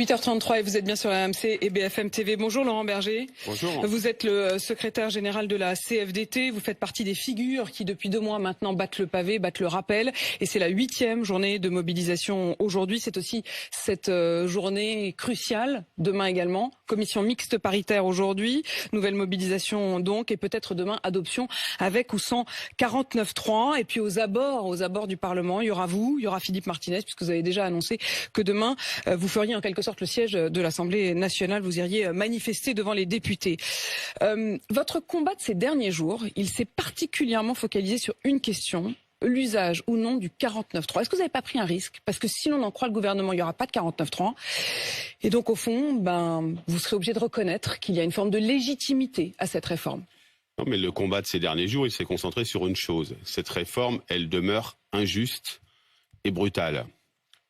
8h33 et vous êtes bien sur RMC et BFM TV. Bonjour Laurent Berger. Bonjour. Vous êtes le secrétaire général de la CFDT. Vous faites partie des figures qui depuis 2 mois maintenant battent le pavé, battent le rappel. Et c'est la 8e journée de mobilisation aujourd'hui. C'est aussi cette journée cruciale demain également. Commission mixte paritaire aujourd'hui. Nouvelle mobilisation donc et peut-être demain adoption avec ou sans 49.3. Et puis aux abords du Parlement, il y aura vous, il y aura Philippe Martinez puisque vous avez déjà annoncé que demain vous feriez en quelque sorte le siège de l'Assemblée nationale, vous iriez manifester devant les députés. Votre combat de ces derniers jours, il s'est particulièrement focalisé sur une question, l'usage ou non du 49.3. Est-ce que vous n'avez pas pris un risque? Parce que si l'on en croit le gouvernement, il n'y aura pas de 49.3. Et donc au fond, vous serez obligé de reconnaître qu'il y a une forme de légitimité à cette réforme. Non, mais le combat de ces derniers jours, il s'est concentré sur une chose. Cette réforme, elle demeure injuste et brutale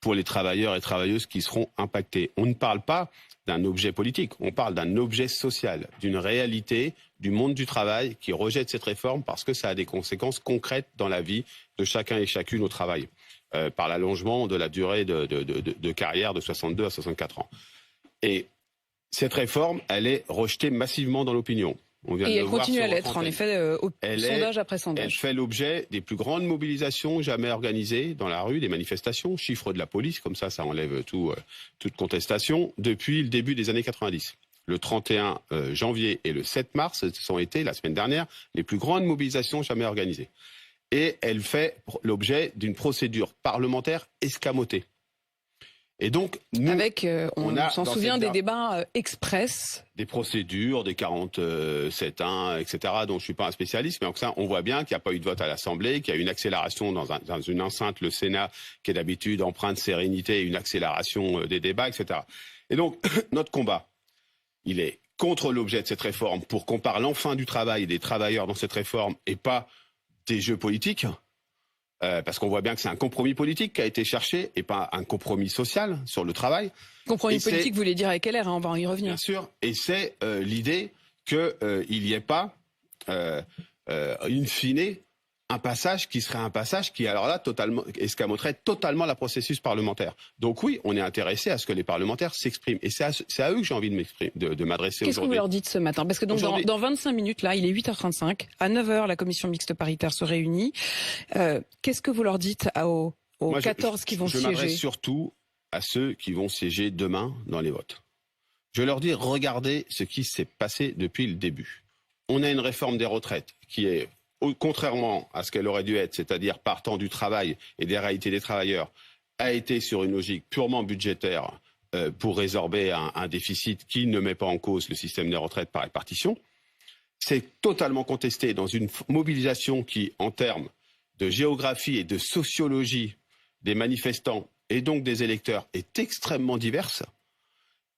pour les travailleurs et travailleuses qui seront impactés. On ne parle pas d'un objet politique, on parle d'un objet social, d'une réalité du monde du travail qui rejette cette réforme parce que ça a des conséquences concrètes dans la vie de chacun et chacune au travail, par l'allongement de la durée de carrière de 62 à 64 ans. Et cette réforme, elle est rejetée massivement dans l'opinion. Et elle continue à l'être, en effet, sondage après sondage. Elle fait l'objet des plus grandes mobilisations jamais organisées dans la rue, des manifestations, chiffres de la police, comme ça enlève toute contestation, depuis le début des années 90. Le 31 janvier et le 7 mars, ce ont été, la semaine dernière, les plus grandes mobilisations jamais organisées. Et elle fait l'objet d'une procédure parlementaire escamotée. Et donc, nous, on s'en souvient des débats express. Des procédures, des 47.1, etc., dont je ne suis pas un spécialiste, mais en ça, on voit bien qu'il n'y a pas eu de vote à l'Assemblée, qu'il y a eu une accélération dans une enceinte, le Sénat, qui est d'habitude empreint de sérénité, une accélération des débats, etc. Et donc, notre combat, il est contre l'objet de cette réforme, pour qu'on parle enfin du travail et des travailleurs dans cette réforme, et pas des jeux politiques. Parce qu'on voit bien que c'est un compromis politique qui a été cherché et pas un compromis social sur le travail. Compromis politique, vous voulez dire avec LR, on va y revenir. Bien sûr, et c'est l'idée qu'il n'y ait pas, in fine, un passage qui serait un passage qui, alors là, escamoterait totalement la processus parlementaire. Donc oui, on est intéressé à ce que les parlementaires s'expriment. Et c'est à eux que j'ai envie de m'adresser aujourd'hui. Qu'est-ce que vous leur dites ce matin? Parce que donc dans 25 minutes, là, il est 8h35. À 9h, la commission mixte paritaire se réunit. Qu'est-ce que vous leur dites aux 14 qui vont siéger? Je m'adresse surtout à ceux qui vont siéger demain dans les votes. Je leur dis, regardez ce qui s'est passé depuis le début. On a une réforme des retraites qui est, contrairement à ce qu'elle aurait dû être, c'est-à-dire partant du travail et des réalités des travailleurs, a été sur une logique purement budgétaire pour résorber un déficit qui ne met pas en cause le système des retraites par répartition. C'est totalement contesté dans une mobilisation qui, en termes de géographie et de sociologie des manifestants et donc des électeurs, est extrêmement diverse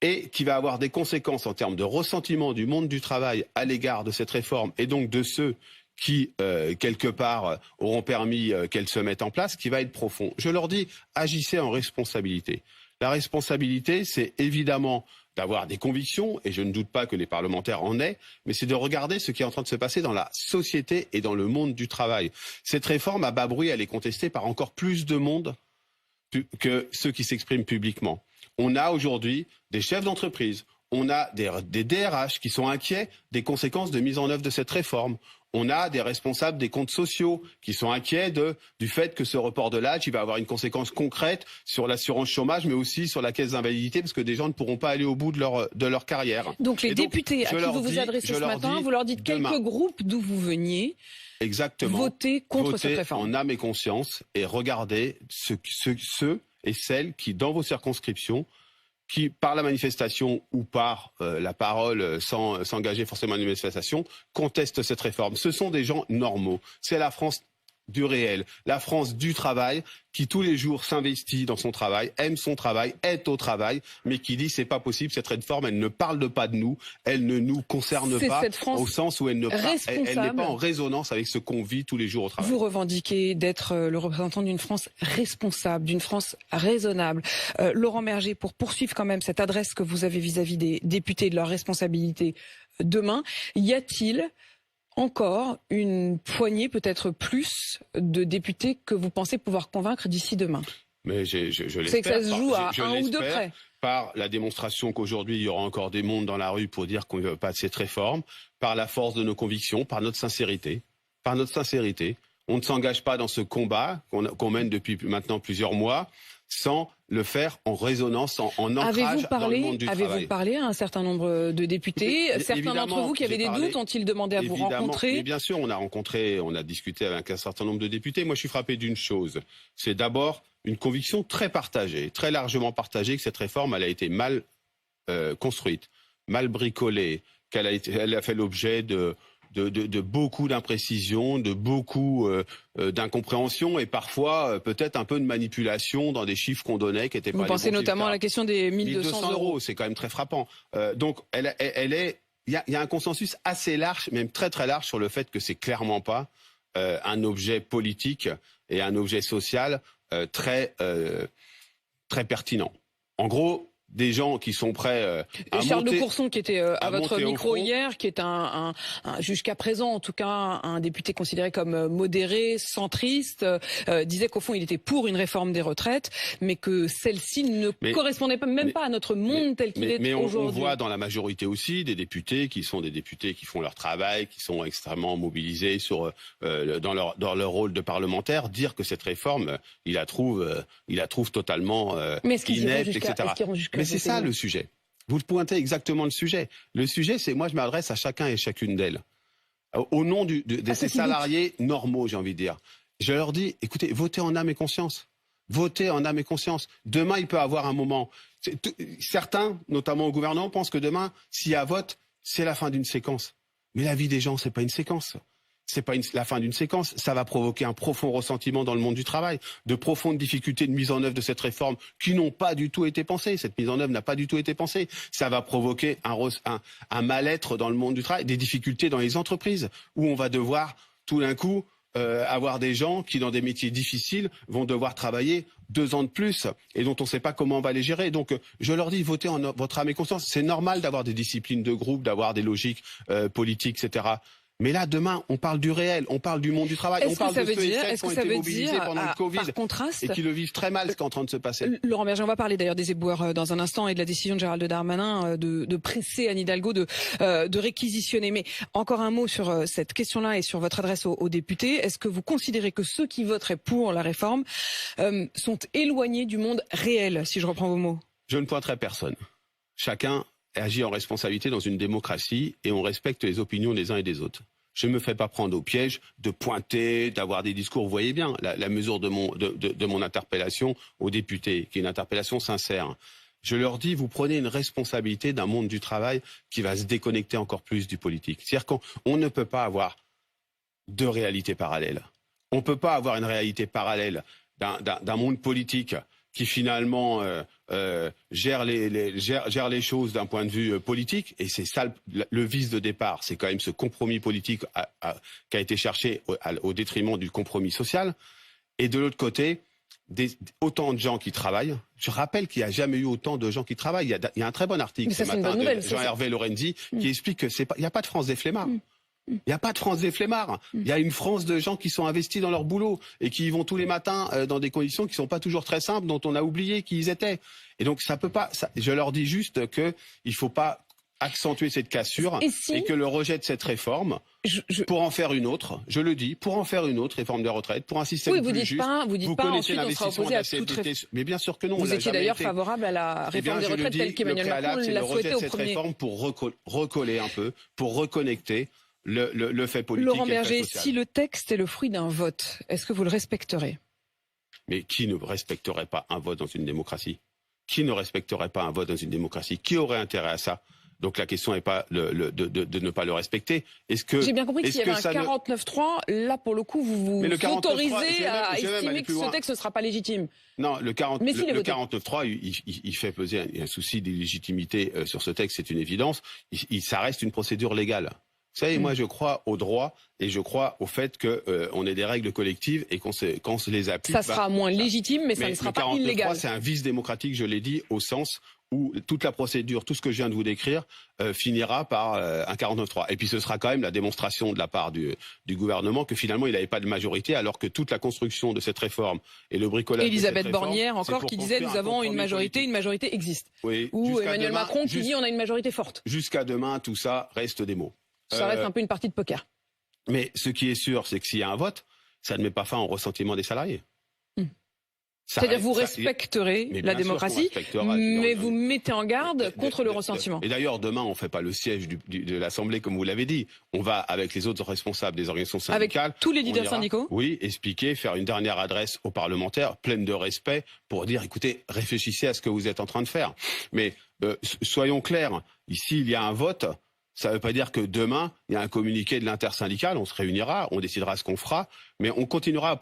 et qui va avoir des conséquences en termes de ressentiment du monde du travail à l'égard de cette réforme et donc de ceux qui, quelque part, auront permis qu'elle se mette en place, qui va être profond. Je leur dis, agissez en responsabilité. La responsabilité, c'est évidemment d'avoir des convictions, et je ne doute pas que les parlementaires en aient, mais c'est de regarder ce qui est en train de se passer dans la société et dans le monde du travail. Cette réforme, à bas bruit, elle est contestée par encore plus de monde que ceux qui s'expriment publiquement. On a aujourd'hui des chefs d'entreprise, on a des DRH qui sont inquiets des conséquences de mise en œuvre de cette réforme. On a des responsables des comptes sociaux qui sont inquiets du fait que ce report de l'âge, il va avoir une conséquence concrète sur l'assurance chômage, mais aussi sur la caisse d'invalidité, parce que des gens ne pourront pas aller au bout de leur carrière. Donc les députés à qui vous vous adressez ce matin, vous leur dites quelques groupes d'où vous veniez. Exactement. Voter contre cette réforme. En âme et conscience, et regardez ceux et celles qui, dans vos circonscriptions, qui, par la manifestation ou par la parole sans s'engager forcément à une manifestation, contestent cette réforme. Ce sont des gens normaux. C'est la France du réel, la France du travail, qui tous les jours s'investit dans son travail, aime son travail, est au travail, mais qui dit c'est pas possible, cette réforme, elle ne parle pas de nous, elle ne nous concerne pas, au sens où elle n'est pas en résonance avec ce qu'on vit tous les jours au travail. Vous revendiquez d'être le représentant d'une France responsable, d'une France raisonnable. Laurent Berger, pour poursuivre quand même cette adresse que vous avez vis-à-vis des députés de leur responsabilité demain, y a-t-il encore une poignée, peut-être plus, de députés que vous pensez pouvoir convaincre d'ici demain? Mais je l'espère. C'est que ça se joue à je un ou deux l'espère, près. par la démonstration qu'aujourd'hui, il y aura encore des mondes dans la rue pour dire qu'on ne veut pas de cette réforme, par la force de nos convictions, par notre sincérité. Par notre sincérité. On ne s'engage pas dans ce combat qu'on mène depuis maintenant plusieurs mois sans le faire en résonance, en ancrage dans le monde du travail. Avez-vous parlé à un certain nombre de députés? Certains d'entre vous qui avaient des doutes ont-ils demandé à vous rencontrer? Mais bien sûr, on a discuté avec un certain nombre de députés. Moi, je suis frappé d'une chose. C'est d'abord une conviction très partagée, très largement partagée, que cette réforme, elle a été mal construite, mal bricolée, elle a fait l'objet de beaucoup d'imprécisions, de beaucoup d'incompréhension et parfois peut-être un peu de manipulation dans des chiffres qu'on donnait qui étaient pas les bons. Vous pensez notamment à la question des 1200 euros, c'est quand même très frappant. Donc il y a un consensus assez large, même très très large, sur le fait que c'est clairement pas un objet politique et un objet social très pertinent. En gros, des gens qui sont prêts à Charles monter, de Courson, qui était à votre micro hier, qui est jusqu'à présent en tout cas un député considéré comme modéré, centriste, disait qu'au fond il était pour une réforme des retraites, mais que celle-ci ne correspondait même pas à notre monde tel qu'il est aujourd'hui. Mais on voit dans la majorité aussi des députés qui sont des députés qui font leur travail, qui sont extrêmement mobilisés dans leur rôle de parlementaire, dire que cette réforme, il la trouve totalement inepte, etc. Mais c'est ça le sujet. Vous pointez exactement le sujet. Le sujet, c'est moi je m'adresse à chacun et chacune d'elles. Au nom de ces salariés normaux, j'ai envie de dire. Je leur dis, écoutez, votez en âme et conscience. Votez en âme et conscience. Demain, il peut avoir un moment. Certains, notamment au gouvernement, pensent que demain, s'il y a vote, c'est la fin d'une séquence. Mais la vie des gens, c'est pas une séquence. C'est pas la fin d'une séquence, ça va provoquer un profond ressentiment dans le monde du travail, de profondes difficultés de mise en œuvre de cette réforme qui n'ont pas du tout été pensées. Cette mise en œuvre n'a pas du tout été pensée. Ça va provoquer un mal-être dans le monde du travail, des difficultés dans les entreprises où on va devoir tout d'un coup avoir des gens qui, dans des métiers difficiles, vont devoir travailler 2 ans de plus et dont on ne sait pas comment on va les gérer. Donc, je leur dis, votez en votre âme et conscience. C'est normal d'avoir des disciplines de groupe, d'avoir des logiques politiques, etc. Mais là, demain, on parle du réel, on parle du monde du travail, on parle de ceux et celles qui ont été mobilisés pendant le Covid et qui le vivent très mal, ce qui est en train de se passer. Laurent Berger, on va parler d'ailleurs des éboueurs dans un instant et de la décision de Gérald Darmanin de presser Anne Hidalgo de réquisitionner. Mais encore un mot sur cette question-là et sur votre adresse aux députés. Est-ce que vous considérez que ceux qui voteraient pour la réforme sont éloignés du monde réel, si je reprends vos mots? Je ne pointerai personne. Chacun agit en responsabilité dans une démocratie et on respecte les opinions des uns et des autres. Je ne me fais pas prendre au piège de pointer, d'avoir des discours. Vous voyez bien la mesure de mon interpellation aux députés, qui est une interpellation sincère. Je leur dis, vous prenez une responsabilité d'un monde du travail qui va se déconnecter encore plus du politique. C'est-à-dire qu'on ne peut pas avoir 2 réalités parallèles. On ne peut pas avoir une réalité parallèle d'un monde politique qui finalement gère les choses d'un point de vue politique, et c'est ça le vice de départ, c'est quand même ce compromis politique qui a été cherché au détriment du compromis social, et de l'autre côté, autant de gens qui travaillent. Je rappelle qu'il n'y a jamais eu autant de gens qui travaillent. Il y a un très bon article ce matin de Jean-Hervé Lorenzi qui explique que il n'y a pas de France des flemmards. Il n'y a pas de France des flemmards. Il y a une France de gens qui sont investis dans leur boulot et qui y vont tous les matins dans des conditions qui ne sont pas toujours très simples, dont on a oublié qui ils étaient. Et donc ça peut pas. Je leur dis juste qu'il ne faut pas accentuer cette cassure et que le rejet de cette réforme, pour en faire une autre, je le dis, pour en faire une autre réforme des retraites, pour un système plus juste. Vous dites pas ensuite on sera opposé à toute réforme. Mais bien sûr que non. Vous étiez d'ailleurs favorable à la réforme des retraites telle qu'Emmanuel Macron l'a souhaité au premier. C'est le rejet de cette réforme pour recoller un peu, pour reconnecter le fait politique. Laurent Berger, si le texte est le fruit d'un vote, est-ce que vous le respecterez? Mais qui ne respecterait pas un vote dans une démocratie? Qui ne respecterait pas un vote dans une démocratie? Qui aurait intérêt à ça? Donc la question n'est pas de ne pas le respecter. J'ai bien compris que s'il y avait un 49.3, là pour le coup vous autorisez à estimer que ce texte ne sera pas légitime. Non, le 49.3, il fait peser un souci d'illégitimité sur ce texte, c'est une évidence. Ça reste une procédure légale. Vous savez, moi je crois au droit et je crois au fait qu'on ait des règles collectives et qu'on se les applique. Ça sera moins légitime, mais ça ne sera pas illégal. C'est un vice démocratique, je l'ai dit, au sens où toute la procédure, tout ce que je viens de vous décrire, finira par un 49-3. Et puis ce sera quand même la démonstration de la part du gouvernement que finalement il n'avait pas de majorité, alors que toute la construction de cette réforme et le bricolage Elisabeth de cette réforme, Bornière encore qui disait nous avons une majorité existe. Oui, Ou Emmanuel Macron qui dit on a une majorité forte. Jusqu'à demain, tout ça reste des mots. Ça reste un peu une partie de poker. Mais ce qui est sûr, c'est que s'il y a un vote, ça ne met pas fin au ressentiment des salariés. C'est-à-dire que vous respecterez la démocratie, mais vous mettez en garde contre le ressentiment. Et d'ailleurs, demain, on ne fait pas le siège de l'Assemblée, comme vous l'avez dit. On va, avec les autres responsables des organisations syndicales... Avec tous les leaders syndicaux. Oui, expliquer, faire une dernière adresse aux parlementaires, pleine de respect, pour dire, écoutez, réfléchissez à ce que vous êtes en train de faire. Mais soyons clairs, ici, il y a un vote. Ça ne veut pas dire que demain, il y a un communiqué de l'intersyndicale, on se réunira, on décidera ce qu'on fera, mais on continuera,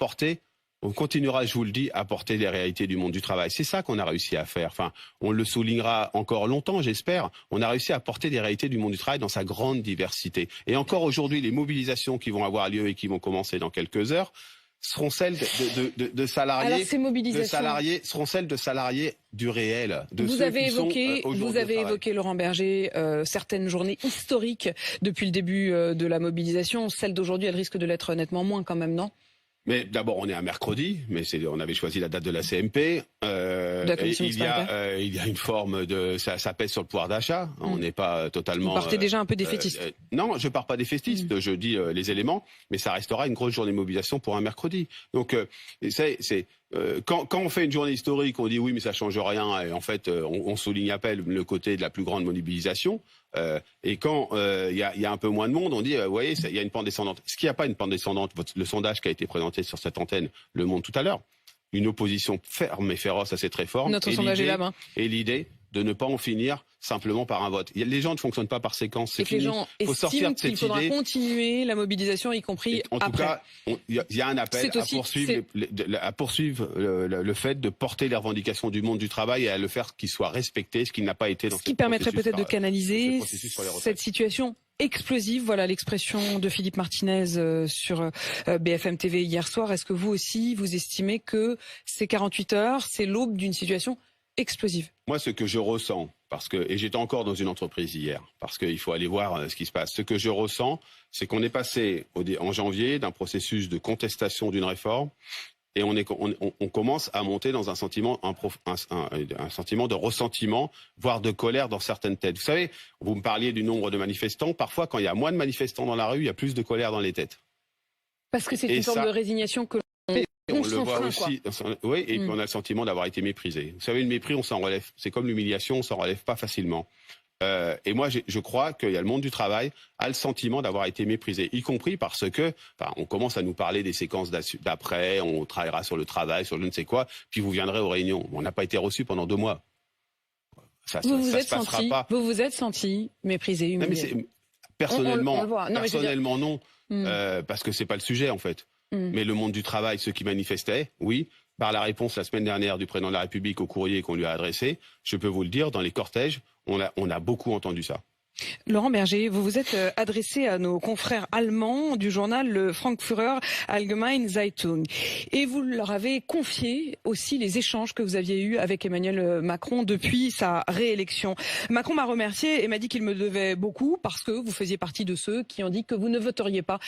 je vous le dis, à porter les réalités du monde du travail. C'est ça qu'on a réussi à faire. Enfin, on le soulignera encore longtemps, j'espère. On a réussi à porter les réalités du monde du travail dans sa grande diversité. Et encore aujourd'hui, les mobilisations qui vont avoir lieu et qui vont commencer dans quelques heures seront celles de salariés. Alors, ces mobilisations... seront celles de salariés du réel. Vous avez évoqué, Laurent Berger, certaines journées historiques depuis le début de la mobilisation. Celle d'aujourd'hui, elle risque de l'être nettement moins quand même, non ? Mais d'abord, on est un mercredi, mais on avait choisi la date de la CMP. Il y a une forme de... Ça pèse sur le pouvoir d'achat. On n'est pas totalement... Vous partez déjà un peu défaitiste. Non, je pars pas défaitiste. Je dis les éléments, mais ça restera une grosse journée de mobilisation pour un mercredi. Donc, quand on fait une journée historique, on dit oui, mais ça change rien. Et en fait, on souligne à peine le côté de la plus grande mobilisation. Et quand il y a un peu moins de monde, on dit, vous voyez, il y a une pente descendante. Ce qu'il n'y a pas une pente descendante, le sondage qui a été présenté sur cette antenne le montre tout à l'heure, une opposition ferme et féroce à cette réforme. Notre sondage est là-bas. Et l'idée de ne pas en finir simplement par un vote. Les gens ne fonctionnent pas par séquence, c'est fini. Les gens estiment qu'il faudra continuer la mobilisation, y compris après. En tout cas, il y a un appel à poursuivre le fait de porter les revendications du monde du travail et à le faire qu'il soit respecté, ce qui n'a pas été dans ce qui permettrait peut-être de canaliser cette situation explosive, voilà l'expression de Philippe Martinez sur BFM TV hier soir. Est-ce que vous aussi, vous estimez que ces 48 heures, c'est l'aube d'une situation explosive? Moi, ce que je ressens, et j'étais encore dans une entreprise hier, parce qu'il faut aller voir ce qui se passe. Ce que je ressens, c'est qu'on est passé en janvier d'un processus de contestation d'une réforme, et on commence à monter dans un sentiment, un sentiment de ressentiment, voire de colère dans certaines têtes. Vous savez, vous me parliez du nombre de manifestants. Parfois, quand il y a moins de manifestants dans la rue, il y a plus de colère dans les têtes. Parce que c'est une forme de résignation que on le voit aussi, oui, et puis on a le sentiment d'avoir été méprisé. Vous savez, le mépris, on s'en relève. C'est comme l'humiliation, on s'en relève pas facilement. Et moi, je crois qu'il y a le monde du travail a le sentiment d'avoir été méprisé, y compris parce que, on commence à nous parler des séquences d'après, on travaillera sur le travail, sur je ne sais quoi, puis vous viendrez aux réunions. On n'a pas été reçus pendant 2 mois. Vous vous êtes senti méprisé, humilié. Non, mais personnellement, non, parce que c'est pas le sujet en fait. Mais le monde du travail, ceux qui manifestaient, oui, par la réponse la semaine dernière du président de la République au courrier qu'on lui a adressé, je peux vous le dire, dans les cortèges, on a beaucoup entendu ça. Laurent Berger, vous vous êtes adressé à nos confrères allemands du journal le Frankfurter Allgemeine Zeitung et vous leur avez confié aussi les échanges que vous aviez eus avec Emmanuel Macron depuis sa réélection. Macron m'a remercié et m'a dit qu'il me devait beaucoup parce que vous faisiez partie de ceux qui ont dit que vous ne voteriez pas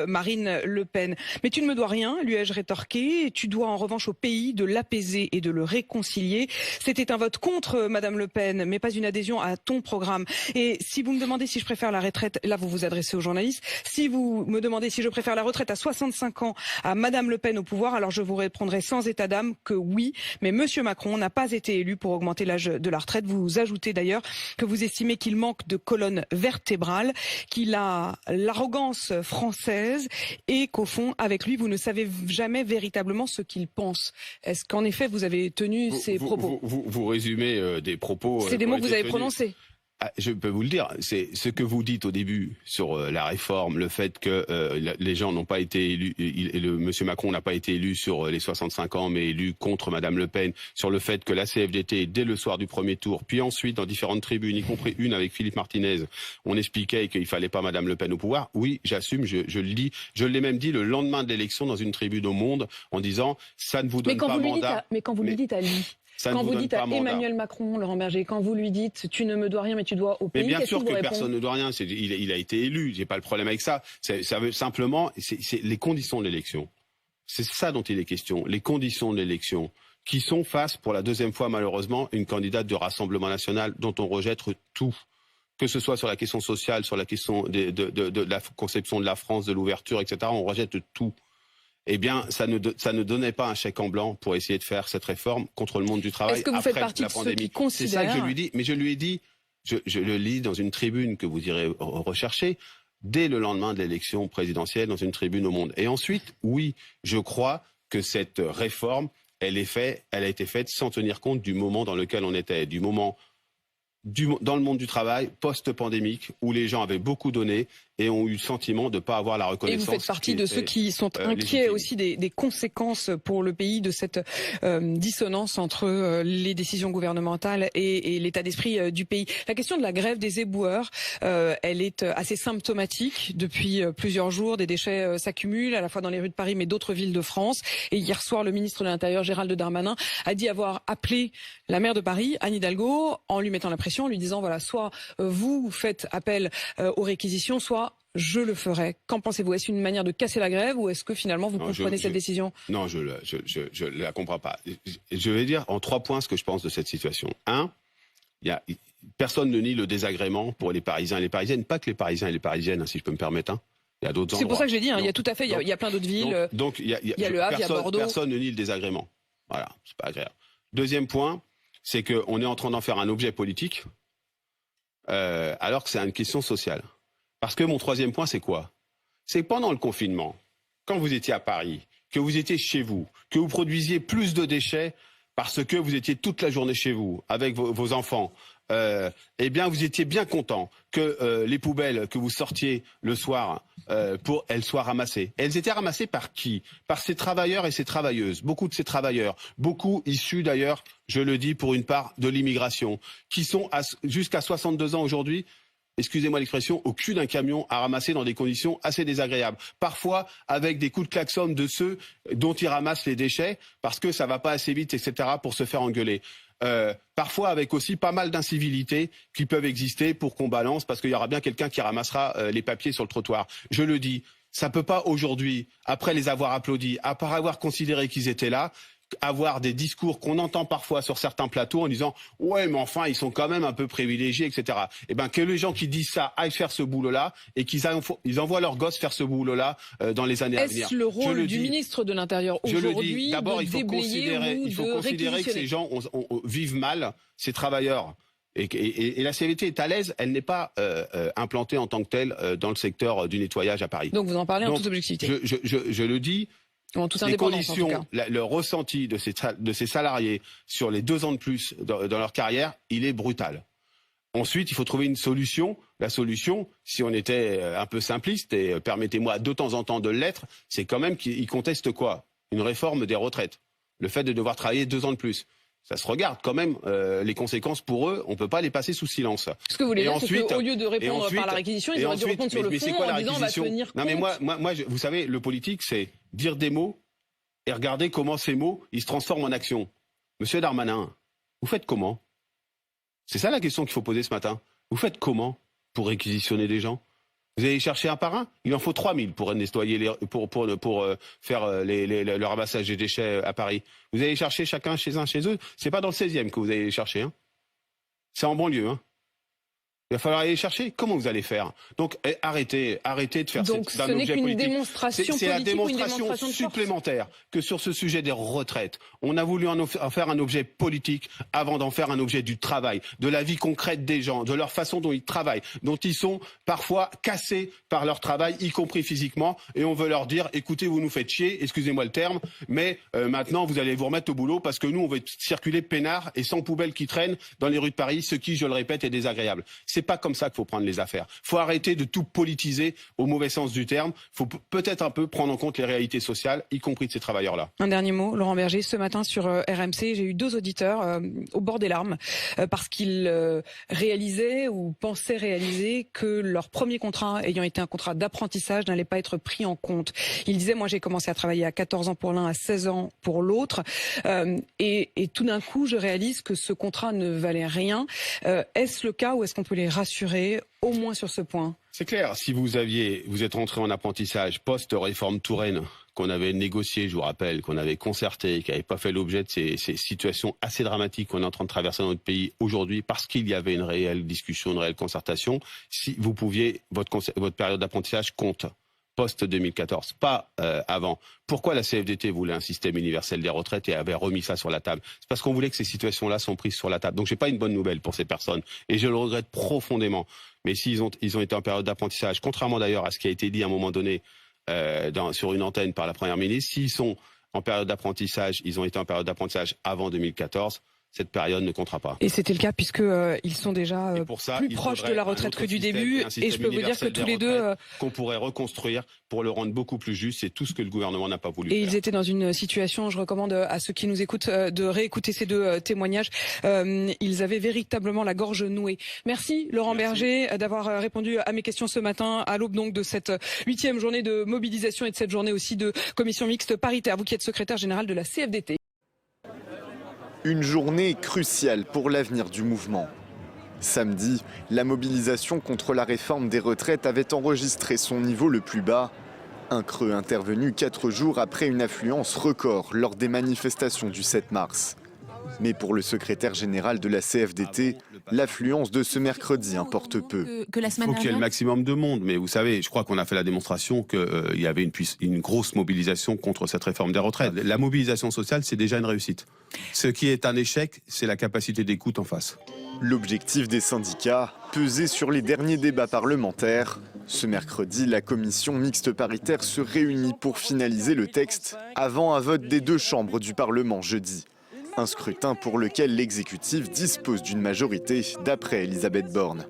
Marine Le Pen. Mais tu ne me dois rien, lui ai-je rétorqué, tu dois en revanche au pays de l'apaiser et de le réconcilier. C'était un vote contre Madame Le Pen, mais pas une adhésion à ton programme. Et si vous me demandez si je préfère la retraite, là vous vous adressez aux journalistes, si vous me demandez si je préfère la retraite à 65 ans à Madame Le Pen au pouvoir, alors je vous répondrai sans état d'âme que oui, mais Monsieur Macron n'a pas été élu pour augmenter l'âge de la retraite. Vous ajoutez d'ailleurs que vous estimez qu'il manque de colonne vertébrale, qu'il a l'arrogance française et qu'au fond, avec lui, vous ne savez jamais véritablement ce qu'il pense. Est-ce qu'en effet vous avez tenu ces propos? Vous résumez des propos... C'est des mots que vous avez prononcés. Je peux vous le dire, c'est ce que vous dites au début sur la réforme, le fait que les gens n'ont pas été élus, Monsieur Macron n'a pas été élu sur les 65 ans, mais élu contre Madame Le Pen, sur le fait que la CFDT, dès le soir du premier tour, puis ensuite dans différentes tribunes, y compris une avec Philippe Martinez, on expliquait qu'il fallait pas Madame Le Pen au pouvoir. Oui, j'assume, je le dis, je l'ai même dit le lendemain de l'élection dans une tribune au Monde, en disant ça ne vous donne pas mandat. Mais quand vous lui dites à lui. ça quand ne vous vous donne dites pas à mandat. Emmanuel Macron, Laurent Berger, quand vous lui dites tu ne me dois rien mais tu dois au pays, Mais bien sûr que répond personne ne doit rien. Il a été élu. J'ai pas le problème avec ça. Ça veut simplement, c'est les conditions de l'élection. C'est ça dont il est question. Les conditions de l'élection qui sont face, pour la deuxième fois malheureusement, une candidate de Rassemblement National dont on rejette tout. Que ce soit sur la question sociale, sur la question de la conception de la France, de l'ouverture, etc. On rejette tout. Eh bien, ça ne donnait pas un chèque en blanc pour essayer de faire cette réforme contre le monde du travail. Est-ce que vous après faites partie la de ceux pandémie. qui considèrent... C'est ça que je lui dis. Mais je lui ai dit, je le lis dans une tribune que vous irez rechercher, dès le lendemain de l'élection présidentielle, dans une tribune au Monde. Et ensuite, oui, je crois que cette réforme, elle a été faite sans tenir compte du moment dans lequel on était, du moment dans le monde du travail post-pandémique où les gens avaient beaucoup donné et ont eu le sentiment de ne pas avoir la reconnaissance. Et vous faites partie de ceux qui sont inquiets aussi des conséquences pour le pays de cette dissonance entre les décisions gouvernementales et l'état d'esprit du pays. La question de la grève des éboueurs, elle est assez symptomatique depuis plusieurs jours. Des déchets s'accumulent à la fois dans les rues de Paris mais d'autres villes de France. Et hier soir, le ministre de l'Intérieur, Gérald Darmanin, a dit avoir appelé la maire de Paris, Anne Hidalgo, en lui mettant la pression, en lui disant voilà, soit vous faites appel aux réquisitions, soit je le ferai. Qu'en pensez-vous? Est-ce une manière de casser la grève ou est-ce que finalement vous comprenez cette décision? Non, je la comprends pas. Je vais dire en 3 points ce que je pense de cette situation. 1, personne ne nie le désagrément pour les Parisiens et les Parisiennes, pas que les Parisiens et les Parisiennes, hein, si je peux me permettre. Hein. Il y a d'autres endroits. C'est pour ça que j'ai dit, hein, il y a tout à fait, il y a plein d'autres villes. Donc il y a le Havre, il y a Bordeaux. Personne ne nie le désagrément. Voilà, c'est pas agréable. Deuxième point, c'est qu'on est en train d'en faire un objet politique, alors que c'est une question sociale. Parce que mon 3e point, c'est quoi? C'est pendant le confinement, quand vous étiez à Paris, que vous étiez chez vous, que vous produisiez plus de déchets parce que vous étiez toute la journée chez vous, avec vos enfants, eh bien vous étiez bien content que les poubelles que vous sortiez le soir, elles soient ramassées. Elles étaient ramassées par qui? Par ces travailleurs et ces travailleuses. Beaucoup de ces travailleurs, beaucoup issus d'ailleurs, je le dis pour une part, de l'immigration, qui sont jusqu'à 62 ans aujourd'hui, excusez-moi l'expression, au cul d'un camion à ramasser dans des conditions assez désagréables. Parfois avec des coups de klaxon de ceux dont ils ramassent les déchets parce que ça va pas assez vite, etc. pour se faire engueuler. Parfois avec aussi pas mal d'incivilités qui peuvent exister pour qu'on balance parce qu'il y aura bien quelqu'un qui ramassera les papiers sur le trottoir. Je le dis, ça peut pas aujourd'hui, après les avoir applaudis, après avoir considéré qu'ils étaient là, avoir des discours qu'on entend parfois sur certains plateaux en disant « ouais, mais enfin, ils sont quand même un peu privilégiés, etc. » Eh bien, que les gens qui disent ça aillent faire ce boulot-là et qu'ils envoient leurs gosses faire ce boulot-là dans les années à venir. Est-ce le rôle du ministre de l'Intérieur aujourd'hui de déblayer ou de considérer que ces gens vivent mal, ces travailleurs. Et la CVT est à l'aise, elle n'est pas implantée en tant que telle dans le secteur du nettoyage à Paris. Donc vous en parlez en toute objectivité. Je le dis. Les conditions, le ressenti de ces salariés sur les 2 ans de plus dans leur carrière, il est brutal. Ensuite, il faut trouver une solution. La solution, si on était un peu simpliste, et permettez-moi de temps en temps de l'être, c'est quand même qu'ils contestent quoi? Une réforme des retraites. Le fait de devoir travailler 2 ans de plus. Ça se regarde quand même, les conséquences pour eux, on ne peut pas les passer sous silence. Ce que vous voulez dire, c'est qu'au lieu de répondre par la réquisition, ils auraient dû répondre sur le fond en disant on va tenir compte. Non mais moi, vous savez, le politique, c'est dire des mots et regarder comment ces mots, ils se transforment en action. Monsieur Darmanin, vous faites comment? C'est ça la question qu'il faut poser ce matin. Vous faites comment pour réquisitionner des gens? Vous allez chercher un par un? Il en faut 3000 pour nettoyer pour faire le ramassage des déchets à Paris. Vous allez chercher chacun chez eux. C'est pas dans le 16e que vous allez les chercher, hein. C'est en banlieue, hein. Il va falloir aller les chercher. Comment vous allez faire? Donc arrêtez de faire d'un objet politique. Donc ce n'est qu'une démonstration politique, c'est la démonstration supplémentaire que sur ce sujet des retraites, on a voulu en faire un objet politique avant d'en faire un objet du travail, de la vie concrète des gens, de leur façon dont ils travaillent, dont ils sont parfois cassés par leur travail, y compris physiquement, et on veut leur dire écoutez, vous nous faites chier, excusez-moi le terme, mais maintenant vous allez vous remettre au boulot parce que nous on va circuler peinard et sans poubelle qui traîne dans les rues de Paris, ce qui, je le répète, est désagréable. C'est C'est pas comme ça qu'il faut prendre les affaires. Faut arrêter de tout politiser au mauvais sens du terme. Faut peut-être un peu prendre en compte les réalités sociales, y compris de ces travailleurs-là. Un dernier mot, Laurent Berger, ce matin sur RMC, j'ai eu 2 auditeurs au bord des larmes parce qu'ils réalisaient ou pensaient réaliser que leur premier contrat, ayant été un contrat d'apprentissage, n'allait pas être pris en compte. Ils disaient, moi j'ai commencé à travailler à 14 ans pour l'un, à 16 ans pour l'autre, et tout d'un coup je réalise que ce contrat ne valait rien. Est-ce le cas ou est-ce qu'on peut les rassurer, au moins sur ce point? C'est clair, si vous êtes rentré en apprentissage post-réforme Touraine, qu'on avait négocié, je vous rappelle, qu'on avait concerté, qui n'avait pas fait l'objet de ces situations assez dramatiques qu'on est en train de traverser dans notre pays aujourd'hui, parce qu'il y avait une réelle discussion, une réelle concertation, si vous pouviez, votre période d'apprentissage compte. Post-2014, pas avant. Pourquoi la CFDT voulait un système universel des retraites et avait remis ça sur la table? C'est parce qu'on voulait que ces situations-là sont prises sur la table. Donc j'ai pas une bonne nouvelle pour ces personnes et je le regrette profondément. Mais s'ils ont été en période d'apprentissage, contrairement d'ailleurs à ce qui a été dit à un moment donné sur une antenne par la Première ministre, s'ils sont en période d'apprentissage, ils ont été en période d'apprentissage avant 2014. Cette période ne comptera pas. Et c'était le cas puisque ils sont déjà plus proches de la retraite que du début. Et je peux vous dire que tous les deux qu'on pourrait reconstruire pour le rendre beaucoup plus juste. C'est tout ce que le gouvernement n'a pas voulu et faire. Ils étaient dans une situation. Je recommande à ceux qui nous écoutent de réécouter ces 2 témoignages. Ils avaient véritablement la gorge nouée. Merci Laurent Berger d'avoir répondu à mes questions ce matin à l'aube donc de cette 8e journée de mobilisation et de cette journée aussi de commission mixte paritaire. Vous qui êtes secrétaire général de la CFDT. Une journée cruciale pour l'avenir du mouvement. Samedi, la mobilisation contre la réforme des retraites avait enregistré son niveau le plus bas. Un creux intervenu 4 jours après une affluence record lors des manifestations du 7 mars. Mais pour le secrétaire général de la CFDT, l'affluence de ce mercredi importe peu. Il faut qu'il y ait le maximum de monde. Mais vous savez, je crois qu'on a fait la démonstration qu'il y avait une grosse mobilisation contre cette réforme des retraites. La mobilisation sociale, c'est déjà une réussite. Ce qui est un échec, c'est la capacité d'écoute en face. L'objectif des syndicats, peser sur les derniers débats parlementaires. Ce mercredi, la commission mixte paritaire se réunit pour finaliser le texte avant un vote des 2 chambres du Parlement jeudi. Un scrutin pour lequel l'exécutif dispose d'une majorité, d'après Elisabeth Borne.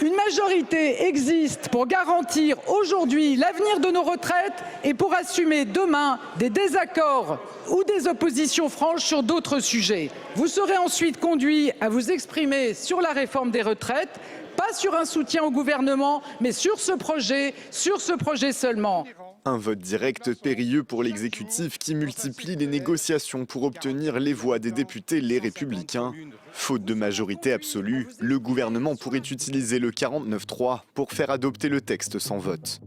Une majorité existe pour garantir aujourd'hui l'avenir de nos retraites et pour assumer demain des désaccords ou des oppositions franches sur d'autres sujets. Vous serez ensuite conduit à vous exprimer sur la réforme des retraites, pas sur un soutien au gouvernement, mais sur ce projet seulement. Un vote direct périlleux pour l'exécutif qui multiplie les négociations pour obtenir les voix des députés Les Républicains. Faute de majorité absolue, le gouvernement pourrait utiliser le 49.3 pour faire adopter le texte sans vote.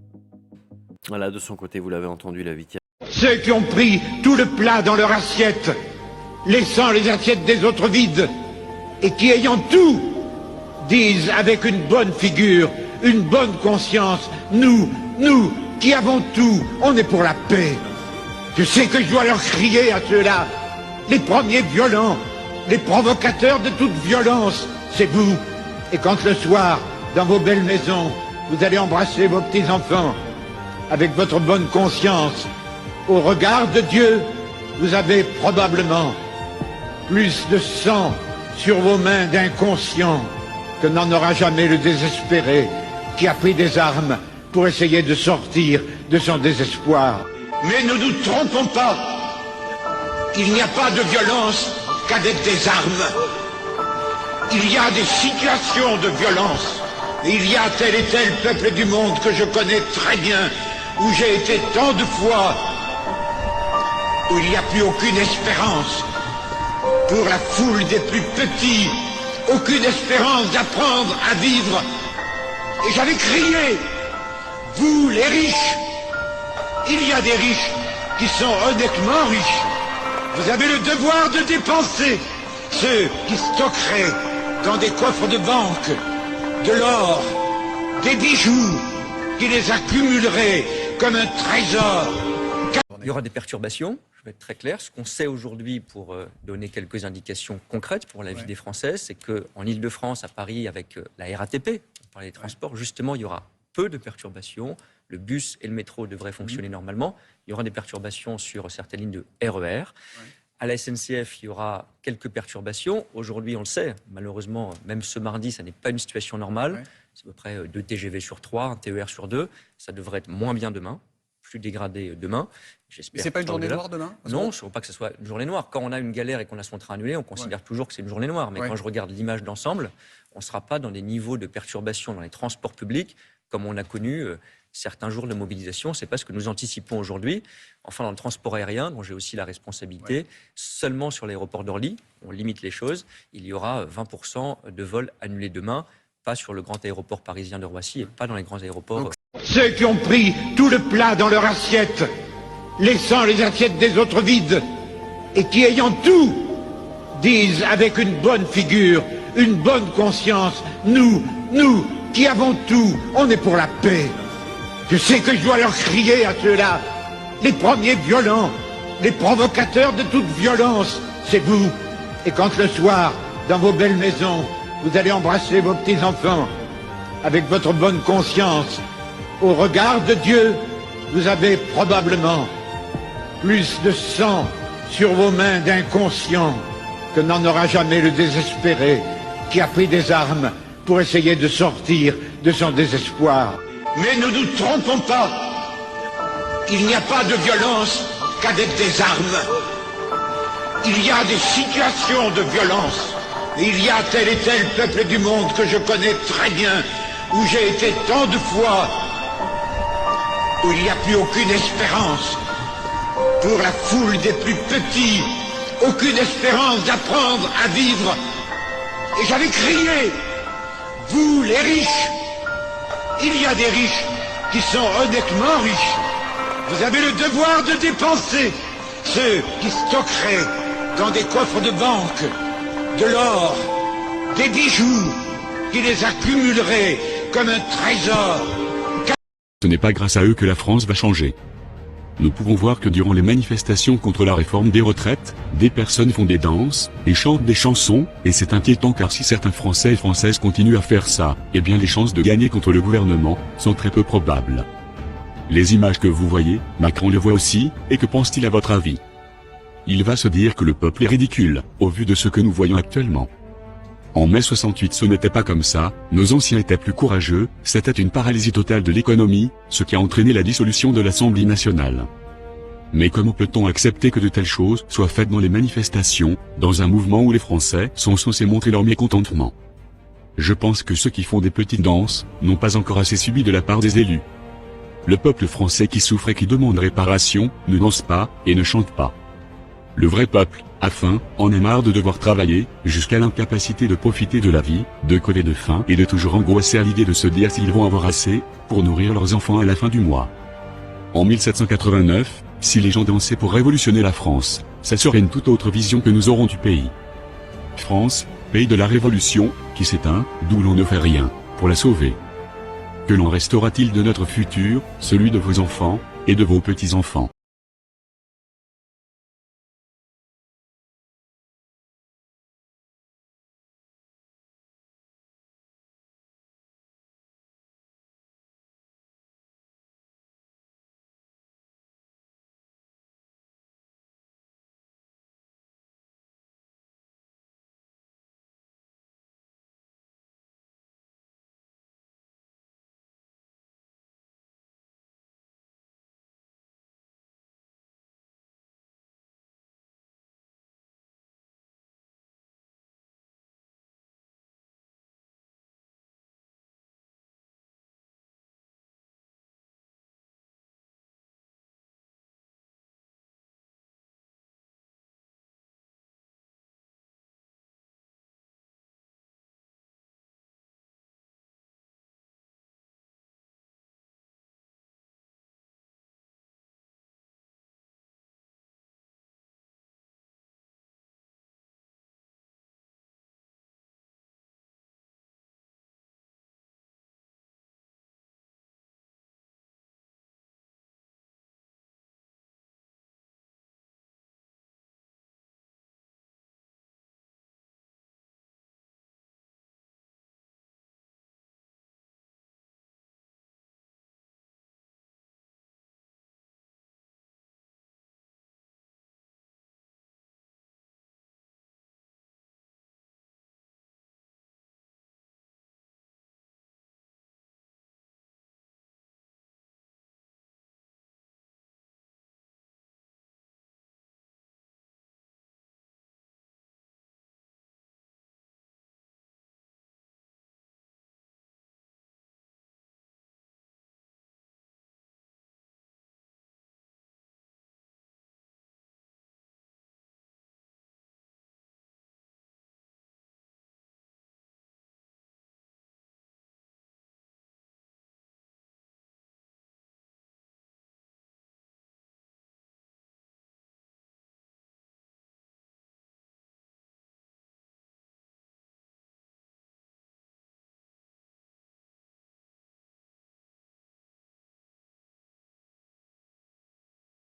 Voilà, de son côté, vous l'avez entendu, la 8e. Ceux qui ont pris tout le plat dans leur assiette, laissant les assiettes des autres vides, et qui, ayant tout, disent avec une bonne figure, une bonne conscience, nous, qui avons tout, on est pour la paix. Je sais que je dois leur crier à ceux-là, les premiers violents, les provocateurs de toute violence, c'est vous. Et quand le soir, dans vos belles maisons, vous allez embrasser vos petits-enfants, avec votre bonne conscience, au regard de Dieu, vous avez probablement plus de sang sur vos mains d'inconscients que n'en aura jamais le désespéré qui a pris des armes pour essayer de sortir de son désespoir. Mais ne nous trompons pas, il n'y a pas de violence qu'avec des armes. Il y a des situations de violence. Et il y a tel et tel peuple du monde que je connais très bien, où j'ai été tant de fois, où il n'y a plus aucune espérance pour la foule des plus petits, aucune espérance d'apprendre à vivre. Et j'avais crié, vous les riches, il y a des riches qui sont honnêtement riches. Vous avez le devoir de dépenser. Ceux qui stockeraient dans des coffres de banque de l'or, des bijoux, qui les accumuleraient comme un trésor. Il y aura des perturbations, je vais être très clair. Ce qu'on sait aujourd'hui, pour donner quelques indications concrètes pour la vie des Français, c'est qu'en Ile-de-France, à Paris, avec la RATP, on parlait des transports, justement, il y aura peu de perturbations. Le bus et le métro devraient fonctionner normalement. Il y aura des perturbations sur certaines lignes de RER. À la SNCF, il y aura quelques perturbations. Aujourd'hui, on le sait, malheureusement, même ce mardi, ça n'est pas une situation normale. Ouais. C'est à peu près 2 TGV sur 3, un TER sur 2. Ça devrait être moins bien demain, plus dégradé demain. Mais c'est pas une journée noire demain? Non, je ne veux pas que ce soit une journée noire. Quand on a une galère et qu'on a son train annulé, on considère toujours que c'est une journée noire. Mais quand je regarde l'image d'ensemble, on ne sera pas dans des niveaux de perturbation dans les transports publics comme on a connu certains jours de mobilisation. Ce n'est pas ce que nous anticipons aujourd'hui. Enfin, dans le transport aérien, dont j'ai aussi la responsabilité, seulement sur l'aéroport d'Orly, on limite les choses, il y aura 20% de vols annulés demain, pas sur le grand aéroport parisien de Roissy et pas dans les grands aéroports. Donc, ceux qui ont pris tout le plat dans leur assiette, laissant les assiettes des autres vides, et qui, ayant tout, disent avec une bonne figure, une bonne conscience, nous, qui avons tout, on est pour la paix. Je sais que je dois leur crier à ceux-là, les premiers violents, les provocateurs de toute violence, c'est vous. Et quand le soir, dans vos belles maisons, vous allez embrasser vos petits-enfants, avec votre bonne conscience, au regard de Dieu, vous avez probablement plus de sang sur vos mains d'inconscients que n'en aura jamais le désespéré qui a pris des armes pour essayer de sortir de son désespoir. Mais ne nous trompons pas, il n'y a pas de violence qu'avec des armes. Il y a des situations de violence. Et il y a tel et tel peuple du monde que je connais très bien, où j'ai été tant de fois, où il n'y a plus aucune espérance. Pour la foule des plus petits, aucune espérance d'apprendre à vivre. Et j'avais crié, vous les riches, il y a des riches qui sont honnêtement riches. Vous avez le devoir de dépenser. Ceux qui stockeraient dans des coffres de banque de l'or, des bijoux, qui les accumuleraient comme un trésor. Ce n'est pas grâce à eux que la France va changer. Nous pouvons voir que durant les manifestations contre la réforme des retraites, des personnes font des danses, et chantent des chansons, et c'est inquiétant car si certains Français et Françaises continuent à faire ça, eh bien les chances de gagner contre le gouvernement sont très peu probables. Les images que vous voyez, Macron les voit aussi, et que pense-t-il à votre avis? Il va se dire que le peuple est ridicule, au vu de ce que nous voyons actuellement. En mai 68 ce n'était pas comme ça, nos anciens étaient plus courageux, c'était une paralysie totale de l'économie, ce qui a entraîné la dissolution de l'Assemblée nationale. Mais comment peut-on accepter que de telles choses soient faites dans les manifestations, dans un mouvement où les Français sont censés montrer leur mécontentement? Je pense que ceux qui font des petites danses, n'ont pas encore assez subi de la part des élus. Le peuple français qui souffre et qui demande réparation, ne danse pas, et ne chante pas. Le vrai peuple, a faim, en a marre de devoir travailler, jusqu'à l'incapacité de profiter de la vie, de crever de faim et de toujours angoisser à l'idée de se dire s'ils vont avoir assez, pour nourrir leurs enfants à la fin du mois. En 1789, si les gens dansaient pour révolutionner la France, ça serait une toute autre vision que nous aurons du pays. France, pays de la Révolution, qui s'éteint, d'où l'on ne fait rien, pour la sauver. Que l'en restera-t-il de notre futur, celui de vos enfants, et de vos petits-enfants?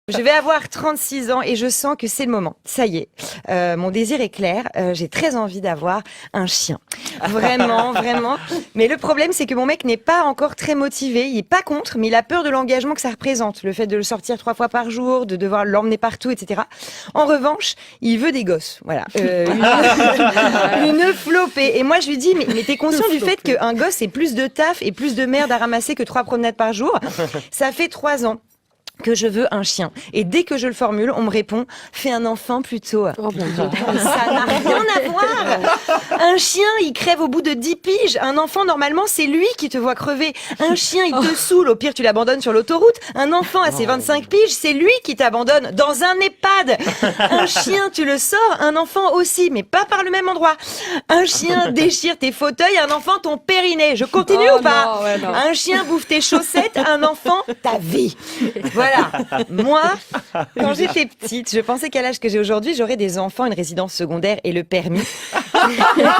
Je vais avoir 36 ans et je sens que c'est le moment. Ça y est, mon désir est clair. J'ai très envie d'avoir un chien. Vraiment, vraiment. Mais le problème, c'est que mon mec n'est pas encore très motivé. Il est pas contre, mais il a peur de l'engagement que ça représente. Le fait de le sortir 3 fois par jour, de devoir l'emmener partout, etc. En revanche, il veut des gosses. Voilà. Une flopée. Et moi, je lui dis, mais t'es conscient du fait qu'un gosse, c'est plus de taf et plus de merde à ramasser que 3 promenades par jour? Ça fait 3 ans que je veux un chien. Et dès que je le formule, on me répond « fais un enfant plutôt ». Ça n'a rien à voir. Un chien, il crève au bout de 10 piges. Un enfant, normalement, c'est lui qui te voit crever. Un chien, il te saoule. Au pire, tu l'abandonnes sur l'autoroute. Un enfant à ses 25 piges, c'est lui qui t'abandonne dans un EHPAD. Un chien, tu le sors. Un enfant aussi, mais pas par le même endroit. Un chien déchire tes fauteuils. Un enfant, ton périnée. Je continue ou pas? Un chien bouffe tes chaussettes. Un enfant, ta vie. Voilà, moi, quand j'étais petite, je pensais qu'à l'âge que j'ai aujourd'hui, j'aurais des enfants, une résidence secondaire et le permis. Eh bien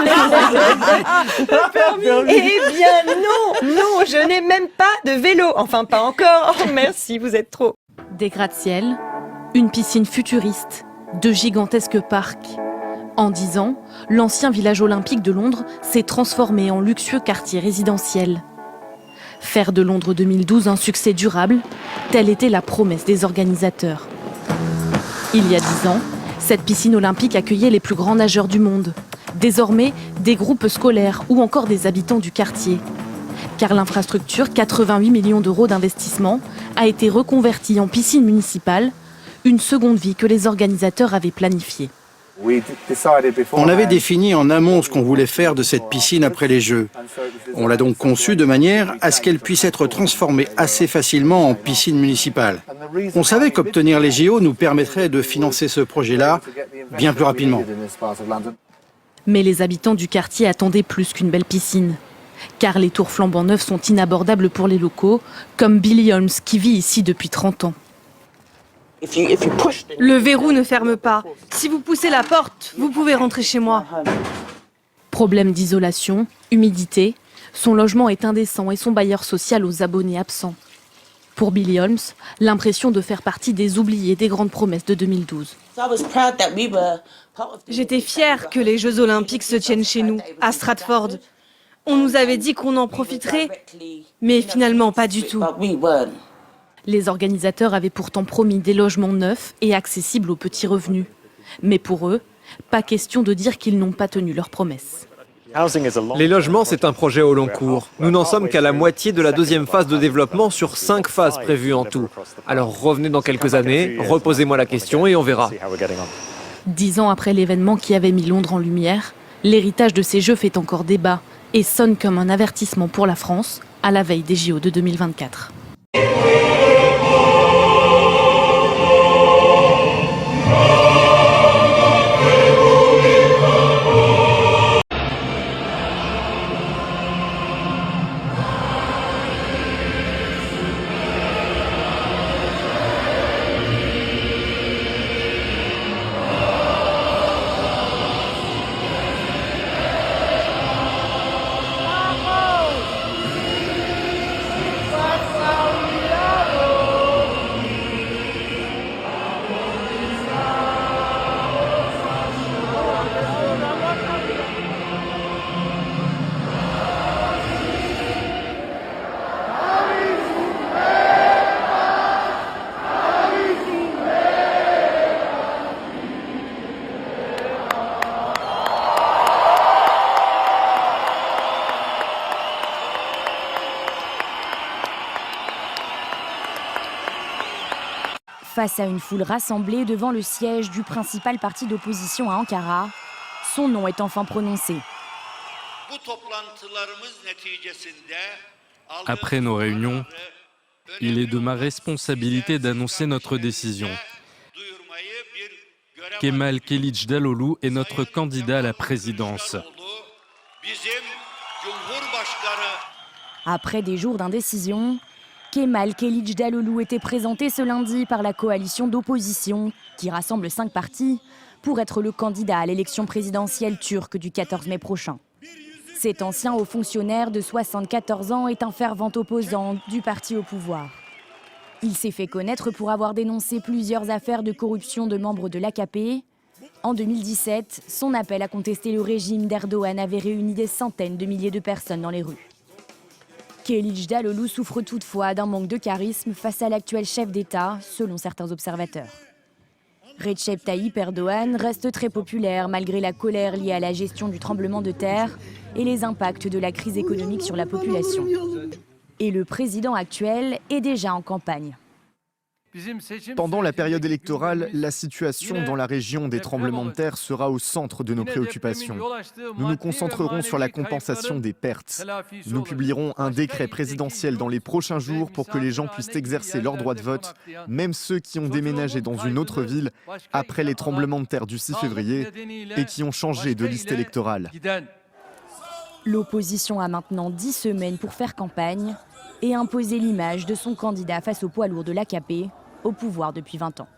non, je n'ai même pas de vélo. Enfin, pas encore. Oh, merci, vous êtes trop. Des gratte-ciel, une piscine futuriste, de gigantesques parcs. En 10 ans, l'ancien village olympique de Londres s'est transformé en luxueux quartier résidentiel. Faire de Londres 2012 un succès durable, telle était la promesse des organisateurs. Il y a 10 ans, cette piscine olympique accueillait les plus grands nageurs du monde. Désormais, des groupes scolaires ou encore des habitants du quartier. Car l'infrastructure, 88 millions d'euros d'investissement, a été reconvertie en piscine municipale, une seconde vie que les organisateurs avaient planifiée. On avait défini en amont ce qu'on voulait faire de cette piscine après les Jeux. On l'a donc conçue de manière à ce qu'elle puisse être transformée assez facilement en piscine municipale. On savait qu'obtenir les JO nous permettrait de financer ce projet-là bien plus rapidement. Mais les habitants du quartier attendaient plus qu'une belle piscine. Car les tours flambant neuves sont inabordables pour les locaux, comme Billy Holmes qui vit ici depuis 30 ans. Le verrou ne ferme pas. Si vous poussez la porte, vous pouvez rentrer chez moi. Problème d'isolation, humidité. Son logement est indécent et son bailleur social aux abonnés absents. Pour Billy Holmes, l'impression de faire partie des oubliés des grandes promesses de 2012. J'étais fière que les Jeux Olympiques se tiennent chez nous, à Stratford. On nous avait dit qu'on en profiterait, mais finalement pas du tout. Les organisateurs avaient pourtant promis des logements neufs et accessibles aux petits revenus. Mais pour eux, pas question de dire qu'ils n'ont pas tenu leurs promesses. Les logements, c'est un projet au long cours. Nous n'en sommes qu'à la moitié de la deuxième phase de développement sur 5 phases prévues en tout. Alors revenez dans quelques années, reposez-moi la question et on verra. 10 ans après l'événement qui avait mis Londres en lumière, l'héritage de ces Jeux fait encore débat et sonne comme un avertissement pour la France à la veille des JO de 2024. Face à une foule rassemblée devant le siège du principal parti d'opposition à Ankara, son nom est enfin prononcé. Après nos réunions, il est de ma responsabilité d'annoncer notre décision. Kemal Kılıçdaroğlu est notre candidat à la présidence. Après des jours d'indécision, Kemal Kılıçdaroğlu était présenté ce lundi par la coalition d'opposition, qui rassemble 5 partis, pour être le candidat à l'élection présidentielle turque du 14 mai prochain. Cet ancien haut fonctionnaire de 74 ans est un fervent opposant du parti au pouvoir. Il s'est fait connaître pour avoir dénoncé plusieurs affaires de corruption de membres de l'AKP. En 2017, son appel à contester le régime d'Erdogan avait réuni des centaines de milliers de personnes dans les rues. Kılıçdaroğlu souffre toutefois d'un manque de charisme face à l'actuel chef d'État, selon certains observateurs. Recep Tayyip Erdogan reste très populaire malgré la colère liée à la gestion du tremblement de terre et les impacts de la crise économique sur la population. Et le président actuel est déjà en campagne. Pendant la période électorale, la situation dans la région des tremblements de terre sera au centre de nos préoccupations. Nous nous concentrerons sur la compensation des pertes. Nous publierons un décret présidentiel dans les prochains jours pour que les gens puissent exercer leur droit de vote, même ceux qui ont déménagé dans une autre ville après les tremblements de terre du 6 février et qui ont changé de liste électorale. L'opposition a maintenant 10 semaines pour faire campagne et imposer l'image de son candidat face au poids lourd de l'AKP, au pouvoir depuis 20 ans.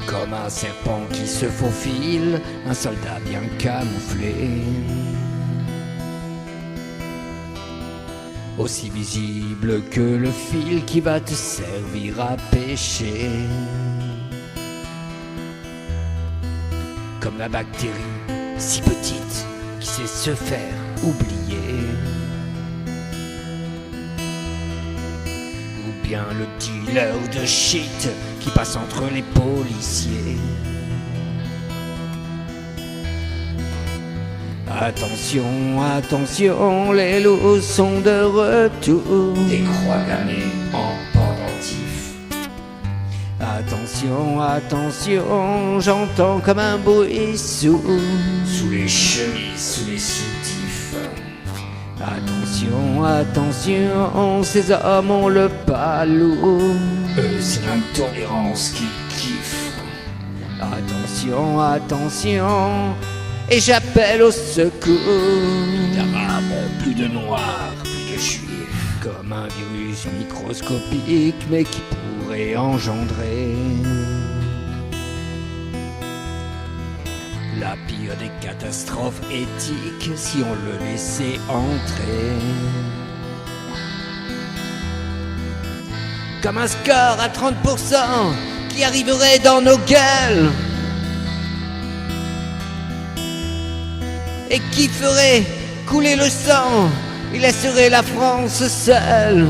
Comme un serpent qui se faufile, un soldat bien camouflé. Aussi visible que le fil qui va te servir à pêcher. Comme la bactérie si petite qui sait se faire oublier. Ou bien le dealer de shit qui passe entre les policiers. Attention, attention, les loups sont de retour. Des croix gammées en pendentif. Attention, attention, j'entends comme un bruit sourd. Sous les chemises, sous les soutifs. Attention, attention, ces hommes ont le pas lourd. C'est l'intolérance qui kiffe. Attention, attention, et j'appelle au secours. D'arabe, plus de noirs, plus de juifs. Comme un virus microscopique, mais qui pourrait engendrer la pire des catastrophes éthiques si on le laissait entrer. Comme un score à 30% qui arriverait dans nos gueules et qui ferait couler le sang et laisserait la France seule.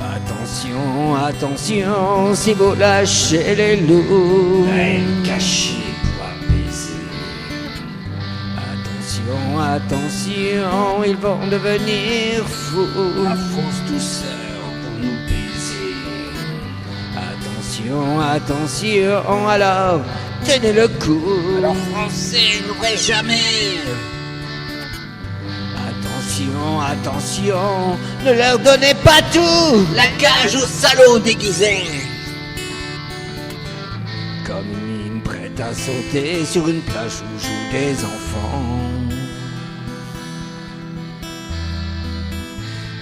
Attention, attention, si vous lâchez les loups, cachée pour apaiser. Attention, attention, ils vont devenir fous. À fausse douceur pour nous baiser. Attention, attention, alors tenez le coup. Alors français n'ouvrez jamais. Attention, attention, ne leur donnez pas tout. La cage aux salauds déguisés. Comme une mine prête à sauter sur une plage où jouent des enfants.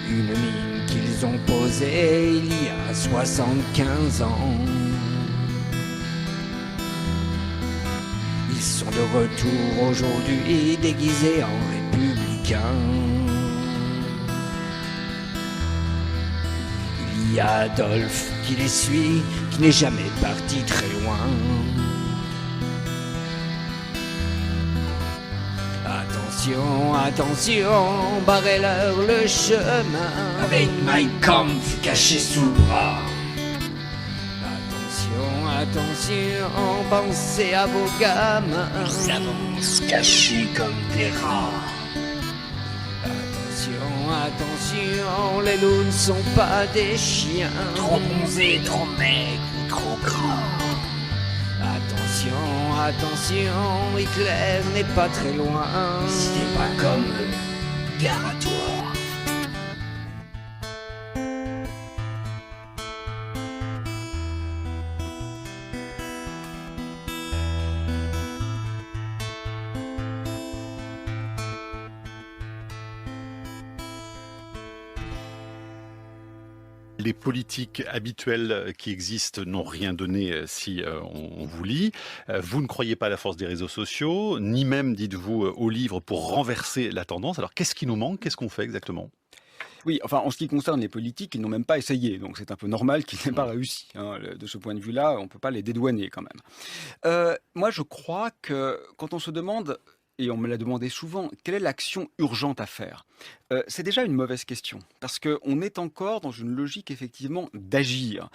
Une mine qu'ils ont posée il y a 75 ans. Ils sont de retour aujourd'hui déguisés en républicains. Il y a Adolphe qui les suit, qui n'est jamais parti très loin. Attention, attention, barrez-leur le chemin. Avec Mein Kampf caché sous le bras. Attention, attention, pensez à vos gamins. Ils avancent cachés comme des rats. Attention, attention, les loups ne sont pas des chiens. Trop bronzés, trop maigres, trop gras. Attention, attention, Hitler n'est pas très loin. Si t'es pas comme eux, gare à toi. Les politiques habituelles qui existent n'ont rien donné si on vous lit. Vous ne croyez pas à la force des réseaux sociaux, ni même, dites-vous, au livre pour renverser la tendance. Alors qu'est-ce qui nous manque? Qu'est-ce qu'on fait exactement? Oui, enfin, en ce qui concerne les politiques, ils n'ont même pas essayé. Donc c'est un peu normal qu'ils n'aient pas réussi. Hein. De ce point de vue-là, on ne peut pas les dédouaner quand même. Moi, je crois que quand on se demande, et on me l'a demandé souvent, quelle est l'action urgente à faire? C'est déjà une mauvaise question, parce qu'on est encore dans une logique effectivement d'agir.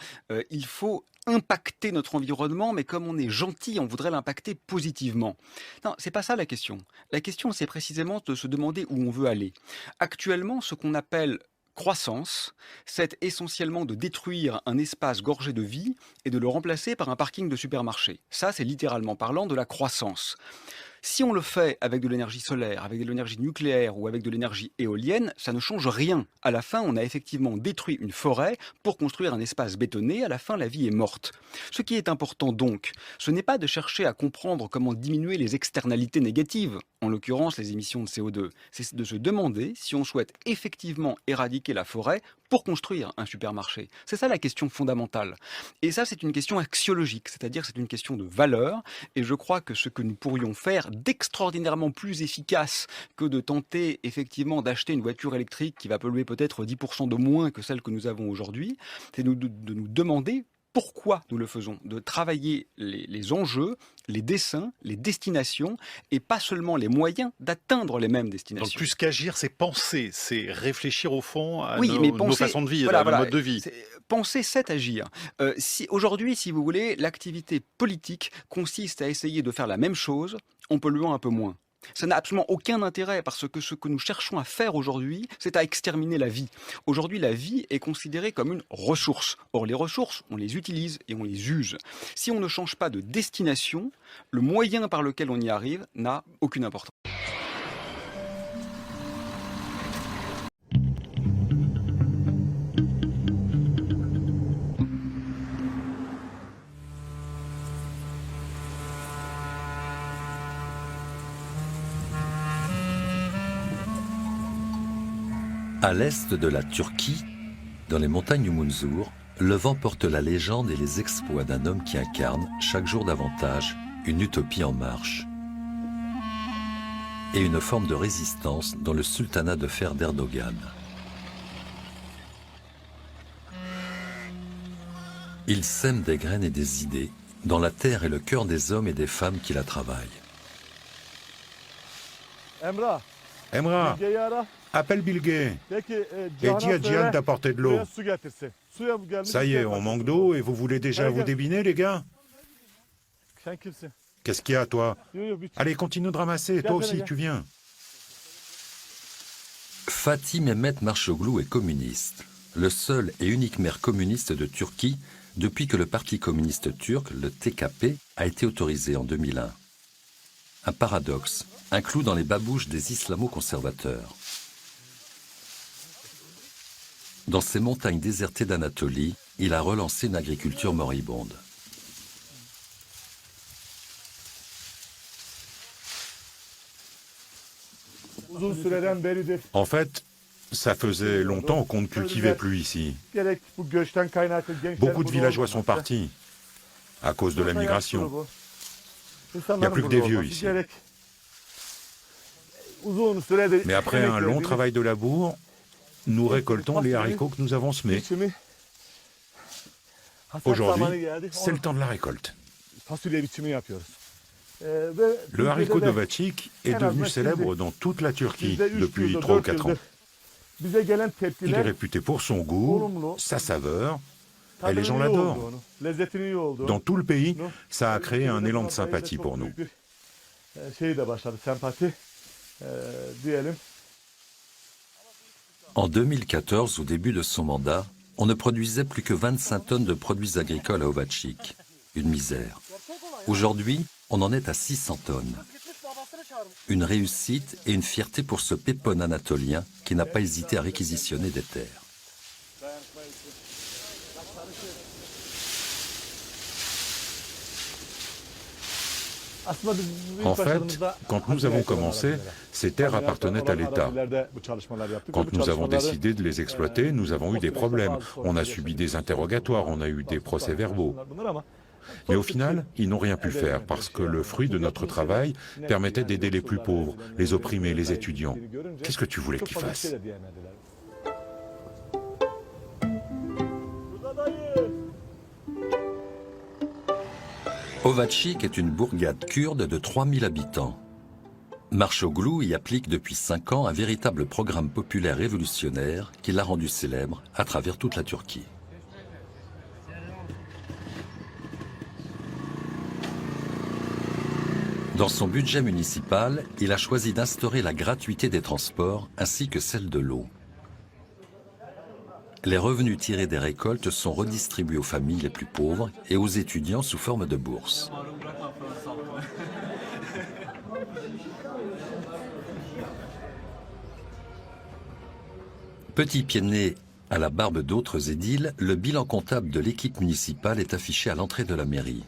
Il faut impacter notre environnement, mais comme on est gentil, on voudrait l'impacter positivement. Non, c'est pas ça la question. La question, c'est précisément de se demander où on veut aller. Actuellement, ce qu'on appelle croissance, c'est essentiellement de détruire un espace gorgé de vie et de le remplacer par un parking de supermarché. Ça, c'est littéralement parlant de la croissance. Si on le fait avec de l'énergie solaire, avec de l'énergie nucléaire ou avec de l'énergie éolienne, ça ne change rien. À la fin, on a effectivement détruit une forêt pour construire un espace bétonné. À la fin, la vie est morte. Ce qui est important donc, ce n'est pas de chercher à comprendre comment diminuer les externalités négatives, en l'occurrence les émissions de CO2. C'est de se demander si on souhaite effectivement éradiquer la forêt pour construire un supermarché. C'est ça la question fondamentale. Et ça, c'est une question axiologique, c'est-à-dire c'est une question de valeur. Et je crois que ce que nous pourrions faire d'extraordinairement plus efficace que de tenter effectivement d'acheter une voiture électrique qui va polluer peut-être 10% de moins que celle que nous avons aujourd'hui, c'est de nous demander pourquoi nous le faisons, de travailler les enjeux, les dessins, les destinations, et pas seulement les moyens d'atteindre les mêmes destinations. Donc plus qu'agir, c'est penser, c'est réfléchir au fond à oui, nos façons de vivre, à nos modes de vie. Penser, c'est agir. Aujourd'hui, si vous voulez, l'activité politique consiste à essayer de faire la même chose en polluant un peu moins. Ça n'a absolument aucun intérêt parce que ce que nous cherchons à faire aujourd'hui, c'est à exterminer la vie. Aujourd'hui, la vie est considérée comme une ressource. Or, les ressources, on les utilise et on les use. Si on ne change pas de destination, le moyen par lequel on y arrive n'a aucune importance. À l'est de la Turquie, dans les montagnes du Munzur, le vent porte la légende et les exploits d'un homme qui incarne, chaque jour davantage, une utopie en marche. Et une forme de résistance dans le sultanat de fer d'Erdogan. Il sème des graines et des idées dans la terre et le cœur des hommes et des femmes qui la travaillent. Emrah, appelle Bilge et dis à Diane d'apporter de l'eau. Ça y est, on manque d'eau et vous voulez déjà vous débiner, les gars? Qu'est-ce qu'il y a, toi? Allez, continue de ramasser, toi aussi, tu viens. Fatih Mehmet Marşoğlu est communiste, le seul et unique maire communiste de Turquie depuis que le Parti communiste turc, le TKP, a été autorisé en 2001. Un paradoxe, un clou dans les babouches des islamo-conservateurs. Dans ces montagnes désertées d'Anatolie, il a relancé une agriculture moribonde. En fait, ça faisait longtemps qu'on ne cultivait plus ici. Beaucoup de villageois sont partis à cause de la migration. Il n'y a plus que des vieux ici. Mais après un long travail de labour, nous récoltons les haricots que nous avons semés. Aujourd'hui, c'est le temps de la récolte. Le haricot d'Ovaçik est devenu célèbre dans toute la Turquie depuis 3 ou 4 ans. Il est réputé pour son goût, sa saveur, et les gens l'adorent. Dans tout le pays, ça a créé un élan de sympathie pour nous. En 2014, au début de son mandat, on ne produisait plus que 25 tonnes de produits agricoles à Ovaçik. Une misère. Aujourd'hui, on en est à 600 tonnes. Une réussite et une fierté pour ce pépon anatolien qui n'a pas hésité à réquisitionner des terres. En fait, quand nous avons commencé, ces terres appartenaient à l'État. Quand nous avons décidé de les exploiter, nous avons eu des problèmes. On a subi des interrogatoires, on a eu des procès-verbaux. Mais au final, ils n'ont rien pu faire parce que le fruit de notre travail permettait d'aider les plus pauvres, les opprimés, les étudiants. Qu'est-ce que tu voulais qu'ils fassent ? Ovaçik est une bourgade kurde de 3000 habitants. Marçoğlu y applique depuis 5 ans un véritable programme populaire révolutionnaire qui l'a rendu célèbre à travers toute la Turquie. Dans son budget municipal, il a choisi d'instaurer la gratuité des transports ainsi que celle de l'eau. Les revenus tirés des récoltes sont redistribués aux familles les plus pauvres et aux étudiants sous forme de bourses. Petit pied de nez à la barbe d'autres édiles, le bilan comptable de l'équipe municipale est affiché à l'entrée de la mairie.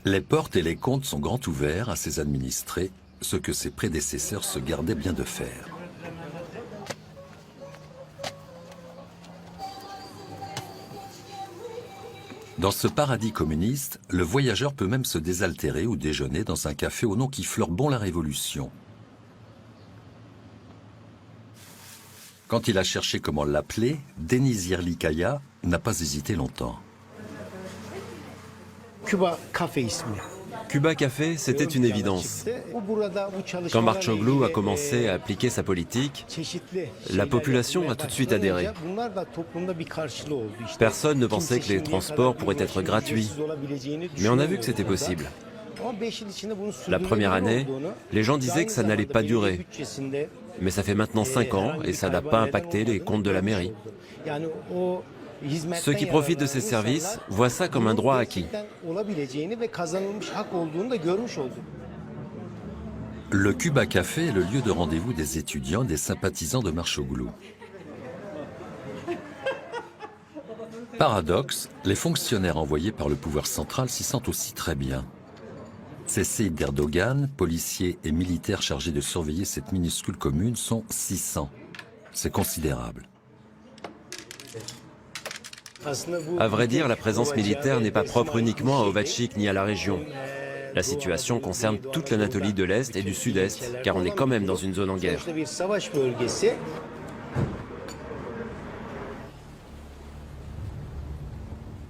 Les portes et les comptes sont grands ouverts à ses administrés, ce que ses prédécesseurs se gardaient bien de faire. Dans ce paradis communiste, le voyageur peut même se désaltérer ou déjeuner dans un café au nom qui fleure bon la révolution. Quand il a cherché comment l'appeler, Deniz Yerlikaya n'a pas hésité longtemps. Cuba Café, c'était une évidence. Quand Marçoğlu a commencé à appliquer sa politique, la population a tout de suite adhéré. Personne ne pensait que les transports pourraient être gratuits, mais on a vu que c'était possible. La première année, les gens disaient que ça n'allait pas durer, mais ça fait maintenant 5 ans et ça n'a pas impacté les comptes de la mairie. Ceux qui profitent de ces services voient ça comme un droit acquis. Le Cuba Café est le lieu de rendez-vous des étudiants et des sympathisants de Marçoğlu. Paradoxe, les fonctionnaires envoyés par le pouvoir central s'y sentent aussi très bien. Ces Tayyip Erdogan, policiers et militaires chargés de surveiller cette minuscule commune sont 600. C'est considérable. À vrai dire, la présence militaire n'est pas propre uniquement à Ovaçik ni à la région. La situation concerne toute l'Anatolie de l'Est et du Sud-Est, car on est quand même dans une zone en guerre.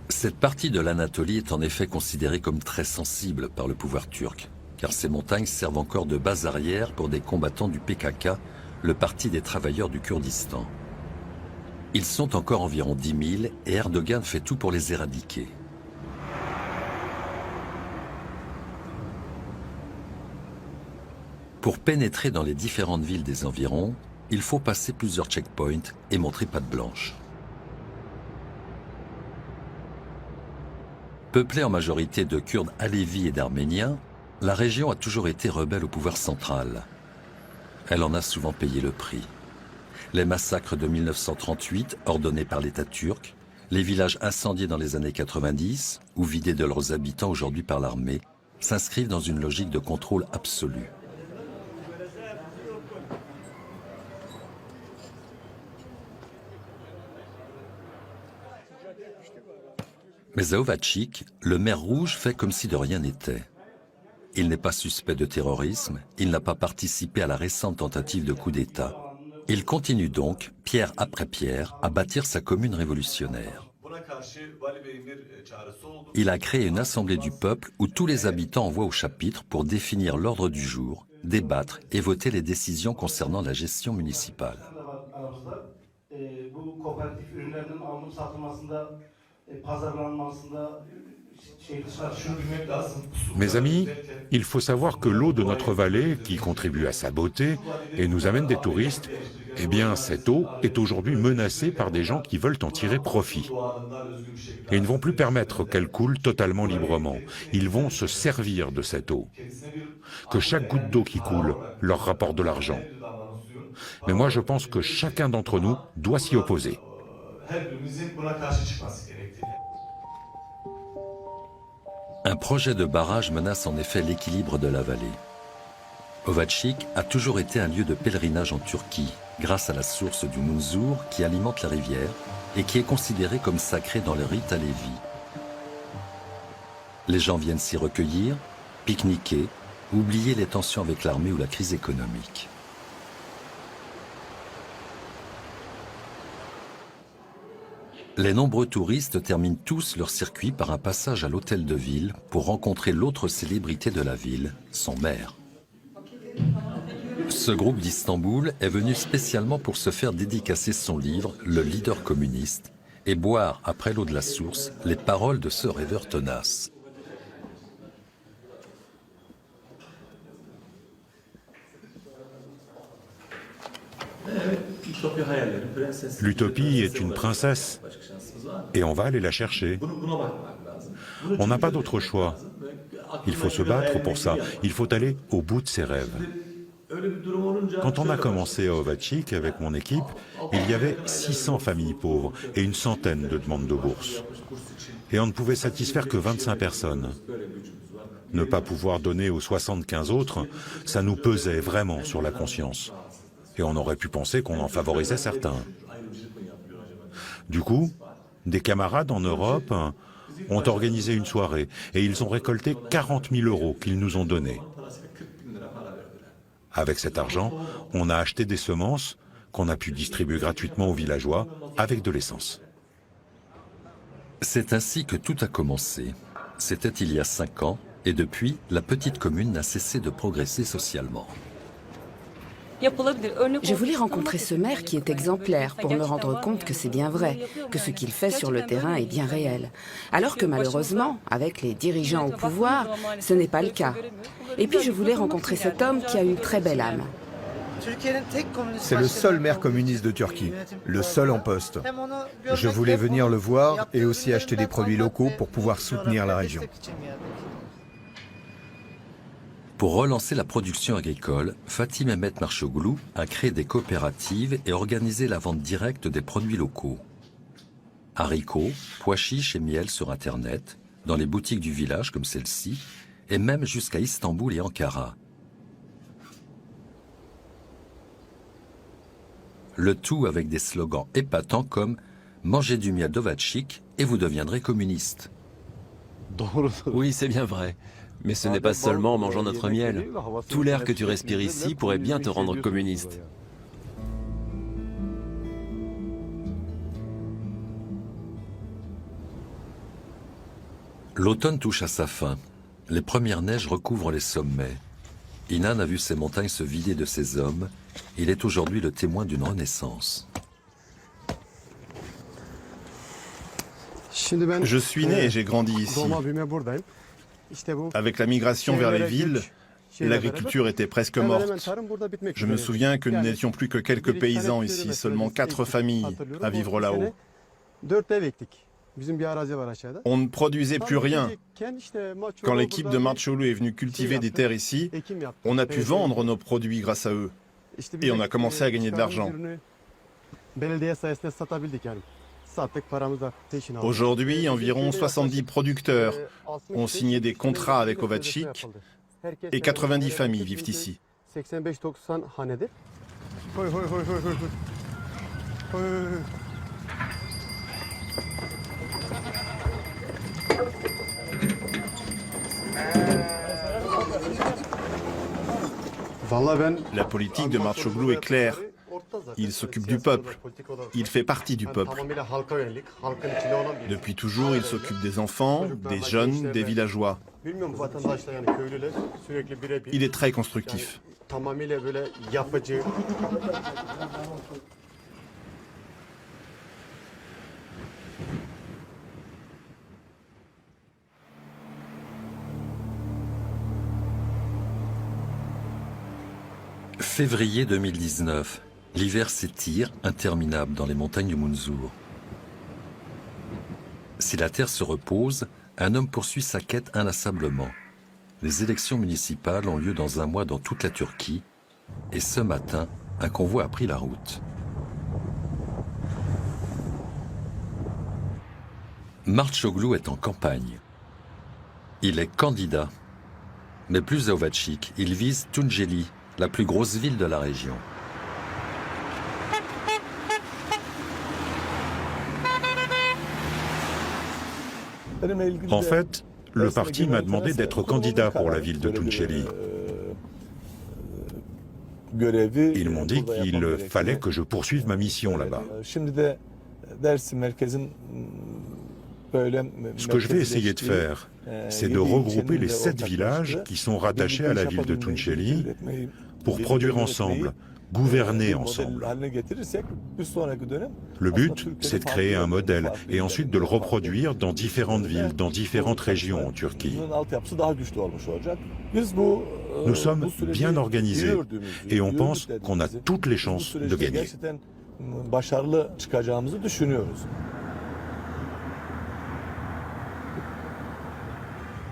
Cette partie de l'Anatolie est en effet considérée comme très sensible par le pouvoir turc, car ces montagnes servent encore de base arrière pour des combattants du PKK, le Parti des travailleurs du Kurdistan. Ils sont encore environ 10 000 et Erdogan fait tout pour les éradiquer. Pour pénétrer dans les différentes villes des environs, il faut passer plusieurs checkpoints et montrer patte blanche. Peuplée en majorité de Kurdes alévis et d'Arméniens, la région a toujours été rebelle au pouvoir central. Elle en a souvent payé le prix. Les massacres de 1938, ordonnés par l'État turc, les villages incendiés dans les années 90 ou vidés de leurs habitants aujourd'hui par l'armée, s'inscrivent dans une logique de contrôle absolu. Mais à Ovacik, le maire rouge fait comme si de rien n'était. Il n'est pas suspect de terrorisme, il n'a pas participé à la récente tentative de coup d'État. Il continue donc, pierre après pierre, à bâtir sa commune révolutionnaire. Il a créé une assemblée du peuple où tous les habitants envoient au chapitre pour définir l'ordre du jour, débattre et voter les décisions concernant la gestion municipale. Mes amis, il faut savoir que l'eau de notre vallée, qui contribue à sa beauté et nous amène des touristes, eh bien cette eau est aujourd'hui menacée par des gens qui veulent en tirer profit. Et ils ne vont plus permettre qu'elle coule totalement librement. Ils vont se servir de cette eau. Que chaque goutte d'eau qui coule leur rapporte de l'argent. Mais moi je pense que chacun d'entre nous doit s'y opposer. Un projet de barrage menace en effet l'équilibre de la vallée. Ovacik a toujours été un lieu de pèlerinage en Turquie, grâce à la source du Munzur qui alimente la rivière et qui est considérée comme sacrée dans le rite Alevi. Les gens viennent s'y recueillir, pique-niquer, oublier les tensions avec l'armée ou la crise économique. Les nombreux touristes terminent tous leur circuit par un passage à l'hôtel de ville pour rencontrer l'autre célébrité de la ville, son maire. Ce groupe d'Istanbul est venu spécialement pour se faire dédicacer son livre « Le leader communiste » et boire, après l'eau de la source, les paroles de ce rêveur tenace. L'utopie est une princesse et on va aller la chercher. On n'a pas d'autre choix. Il faut se battre pour ça. Il faut aller au bout de ses rêves. Quand on a commencé à Ovacik avec mon équipe, il y avait 600 familles pauvres et une centaine de demandes de bourse. Et on ne pouvait satisfaire que 25 personnes. Ne pas pouvoir donner aux 75 autres, ça nous pesait vraiment sur la conscience. Et on aurait pu penser qu'on en favorisait certains. Du coup, des camarades en Europe ont organisé une soirée et ils ont récolté 40 000 € qu'ils nous ont donnés. Avec cet argent, on a acheté des semences qu'on a pu distribuer gratuitement aux villageois avec de l'essence. C'est ainsi que tout a commencé. C'était il y a 5 ans et depuis, la petite commune n'a cessé de progresser socialement. Je voulais rencontrer ce maire qui est exemplaire pour me rendre compte que c'est bien vrai, que ce qu'il fait sur le terrain est bien réel. Alors que malheureusement, avec les dirigeants au pouvoir, ce n'est pas le cas. Et puis je voulais rencontrer cet homme qui a une très belle âme. C'est le seul maire communiste de Turquie, le seul en poste. Je voulais venir le voir et aussi acheter des produits locaux pour pouvoir soutenir la région. Pour relancer la production agricole, Fatih Mehmet Marşoğlu a créé des coopératives et organisé la vente directe des produits locaux. Haricots, pois chiches et miel sur Internet, dans les boutiques du village comme celle-ci, et même jusqu'à Istanbul et Ankara. Le tout avec des slogans épatants comme « Mangez du miel d'Ovacik et vous deviendrez communiste ». Oui, c'est bien vrai. Mais ce n'est pas seulement en mangeant notre miel. Tout l'air que tu respires ici pourrait bien te rendre communiste. L'automne touche à sa fin. Les premières neiges recouvrent les sommets. Inan a vu ces montagnes se vider de ses hommes. Il est aujourd'hui le témoin d'une renaissance. Je suis né et j'ai grandi ici. Avec la migration vers les villes, l'agriculture était presque morte. Je me souviens que nous n'étions plus que quelques paysans ici, seulement 4 familles à vivre là-haut. On ne produisait plus rien. Quand l'équipe de Marşoğlu est venue cultiver des terres ici, on a pu vendre nos produits grâce à eux. Et on a commencé à gagner de l'argent. Aujourd'hui, environ 70 producteurs ont signé des contrats avec Ovacik et 90 familles vivent ici. La politique de Marçoğlu est claire. Il s'occupe du peuple. Il fait partie du peuple. Depuis toujours, il s'occupe des enfants, des jeunes, des villageois. Il est très constructif. Février 2019. L'hiver s'étire, interminable, dans les montagnes du Munzur. Si la terre se repose, un homme poursuit sa quête inlassablement. Les élections municipales ont lieu dans un mois dans toute la Turquie, et ce matin, un convoi a pris la route. Marçoğlu est en campagne. Il est candidat. Mais plus Ovacik, il vise Tunceli, la plus grosse ville de la région. En fait, le parti m'a demandé d'être candidat pour la ville de Tunceli. Ils m'ont dit qu'il fallait que je poursuive ma mission là-bas. Ce que je vais essayer de faire, c'est de regrouper les 7 villages qui sont rattachés à la ville de Tunceli pour produire ensemble, gouverner ensemble. Le but, c'est de créer un modèle et ensuite de le reproduire dans différentes villes, dans différentes régions en Turquie. Nous sommes bien organisés et on pense qu'on a toutes les chances de gagner.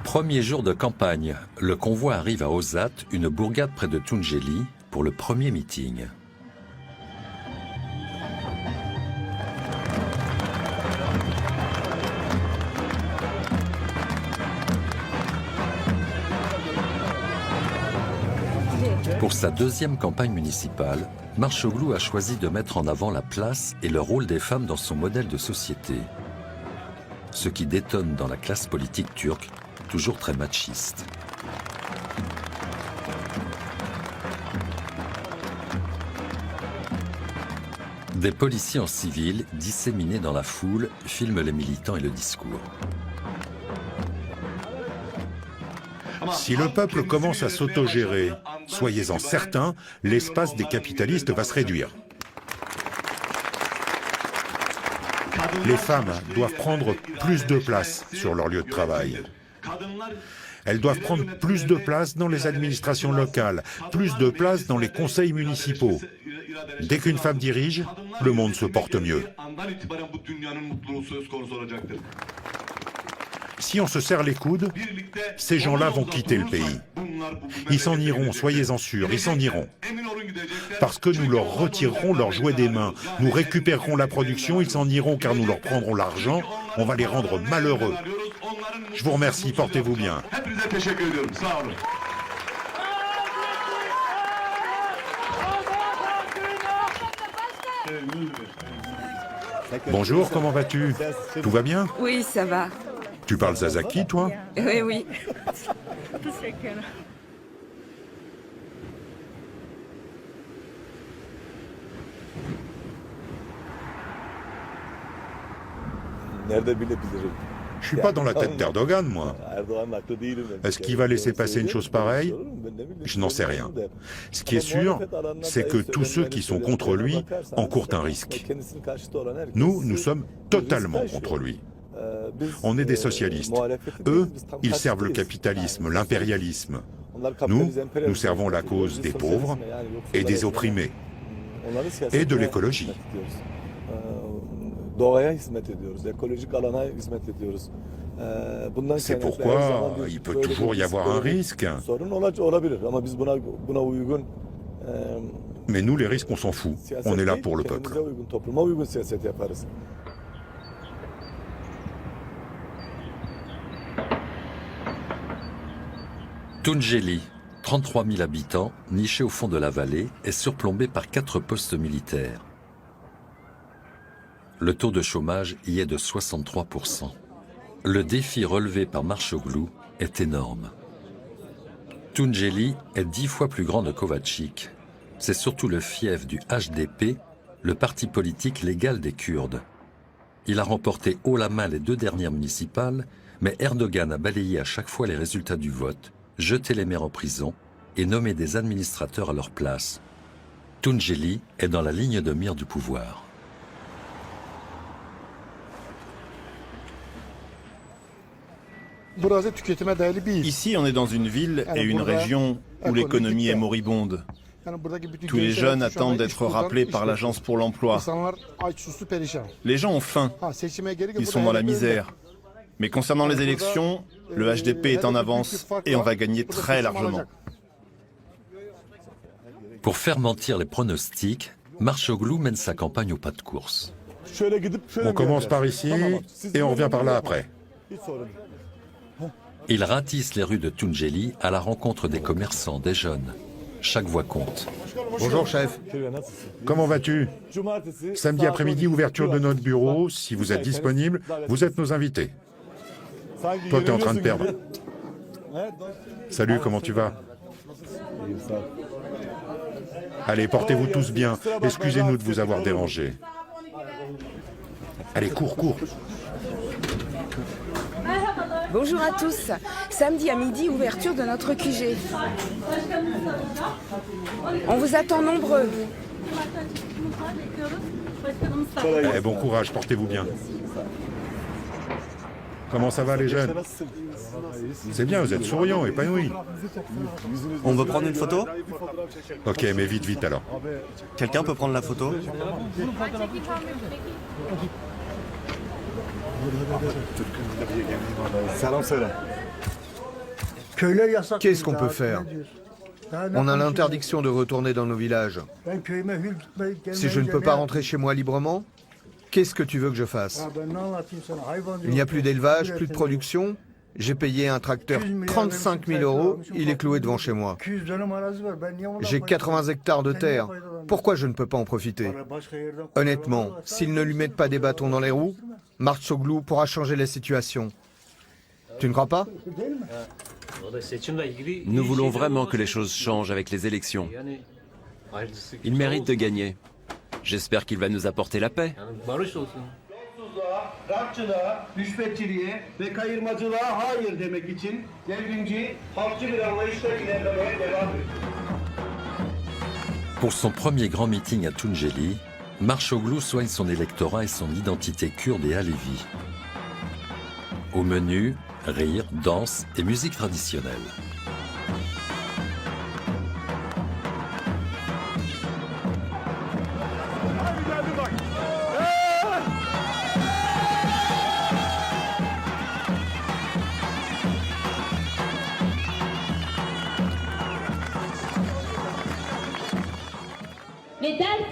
Premier jour de campagne, le convoi arrive à Ozat, une bourgade près de Tunceli, pour le premier meeting. Pour sa deuxième campagne municipale, Marçoğlu a choisi de mettre en avant la place et le rôle des femmes dans son modèle de société. Ce qui détonne dans la classe politique turque, toujours très machiste. Des policiers en civil, disséminés dans la foule, filment les militants et le discours. Si le peuple commence à s'autogérer, soyez-en certains, l'espace des capitalistes va se réduire. Les femmes doivent prendre plus de place sur leur lieu de travail. Elles doivent prendre plus de place dans les administrations locales, plus de place dans les conseils municipaux. Dès qu'une femme dirige, le monde se porte mieux. Si on se serre les coudes, ces gens-là vont quitter le pays. Ils s'en iront, soyez-en sûrs, ils s'en iront. Parce que nous leur retirerons leurs jouets des mains, nous récupérerons la production, ils s'en iront car nous leur prendrons l'argent, on va les rendre malheureux. Je vous remercie, portez-vous bien. Bonjour, comment vas-tu? Tout va bien? Oui, ça va. Tu parles Zazaki, toi? Oui, oui. Je suis pas dans la tête d'Erdogan, moi. Est-ce qu'il va laisser passer une chose pareille? Je n'en sais rien. Ce qui est sûr, c'est que tous ceux qui sont contre lui encourent un risque. Nous sommes totalement contre lui. On est des socialistes. Eux, ils servent le capitalisme, l'impérialisme. Nous servons la cause des pauvres et des opprimés, et de l'écologie. C'est pourquoi il peut toujours y avoir un risque. Mais nous, les risques, on s'en fout. On est là pour le peuple. Tunceli, 33 000 habitants, niché au fond de la vallée, est surplombé par 4 postes militaires. Le taux de chômage y est de 63%. Le défi relevé par Marchoglu est énorme. Tunceli est 10 fois plus grand que Kovačić. C'est surtout le fief du HDP, le parti politique légal des Kurdes. Il a remporté haut la main les 2 dernières municipales, mais Erdogan a balayé à chaque fois les résultats du vote, jeté les maires en prison et nommé des administrateurs à leur place. Tunceli est dans la ligne de mire du pouvoir. Ici, on est dans une ville et une région où l'économie est moribonde. Tous les jeunes attendent d'être rappelés par l'Agence pour l'emploi. Les gens ont faim. Ils sont dans la misère. Mais concernant les élections, le HDP est en avance et on va gagner très largement. Pour faire mentir les pronostics, Marchoglu mène sa campagne au pas de course. On commence par ici et on revient par là après. Il ratisse les rues de Tunceli à la rencontre des commerçants, des jeunes. Chaque voix compte. Bonjour chef. Comment vas-tu? Samedi après-midi, ouverture de notre bureau. Si vous êtes disponible, vous êtes nos invités. Toi, t'es en train de perdre. Salut, comment tu vas? Allez, portez-vous tous bien. Excusez-nous de vous avoir dérangé. Allez, cours, cours. Bonjour à tous. Samedi à midi, ouverture de notre QG. On vous attend nombreux. Allez, bon courage, portez-vous bien. Comment ça va les jeunes? C'est bien, vous êtes souriants, épanouis. On veut prendre une photo? Ok, mais vite, vite alors. Quelqu'un peut prendre la photo? Qu'est-ce qu'on peut faire? On a l'interdiction de retourner dans nos villages. Si je ne peux pas rentrer chez moi librement, qu'est-ce que tu veux que je fasse? Il n'y a plus d'élevage, plus de production. J'ai payé un tracteur 35 000 €, il est cloué devant chez moi. J'ai 80 hectares de terre, pourquoi je ne peux pas en profiter? Honnêtement, s'ils ne lui mettent pas des bâtons dans les roues, Marchoglu pourra changer la situation. Tu ne crois pas? Nous voulons vraiment que les choses changent avec les élections. Il mérite de gagner. J'espère qu'il va nous apporter la paix. Pour son premier grand meeting à Tunceli, Marchoglu soigne son électorat et son identité kurde et alévi. Au menu, rire, danse et musique traditionnelle.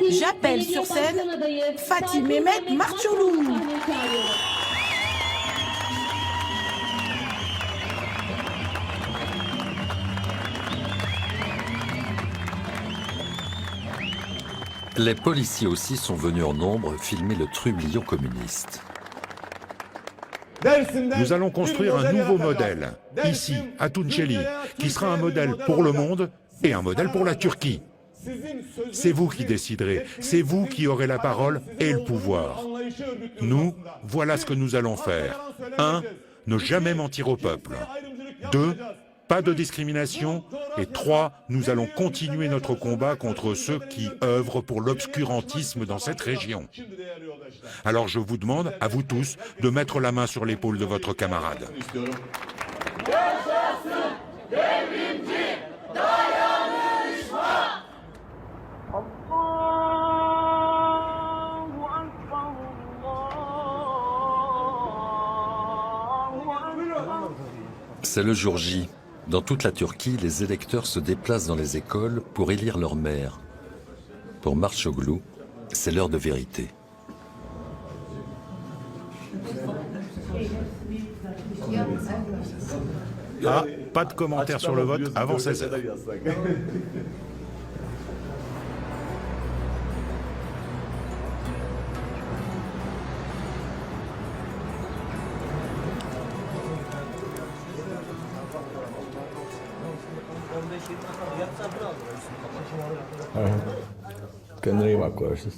J'appelle sur scène Fatih Mehmet Marchoglu. Les policiers aussi sont venus en nombre filmer le trublion communiste. Nous allons construire un nouveau modèle, ici, à Tunceli, qui sera un modèle pour le monde et un modèle pour la Turquie. C'est vous qui déciderez, c'est vous qui aurez la parole et le pouvoir. Nous, voilà ce que nous allons faire. 1. Ne jamais mentir au peuple. 2. Pas de discrimination. Et 3. Nous allons continuer notre combat contre ceux qui œuvrent pour l'obscurantisme dans cette région. Alors je vous demande, à vous tous, de mettre la main sur l'épaule de votre camarade. C'est le jour J. Dans toute la Turquie, les électeurs se déplacent dans les écoles pour élire leur maire. Pour Marchoglu, c'est l'heure de vérité. Ah, pas de commentaires sur le vote avant 16h.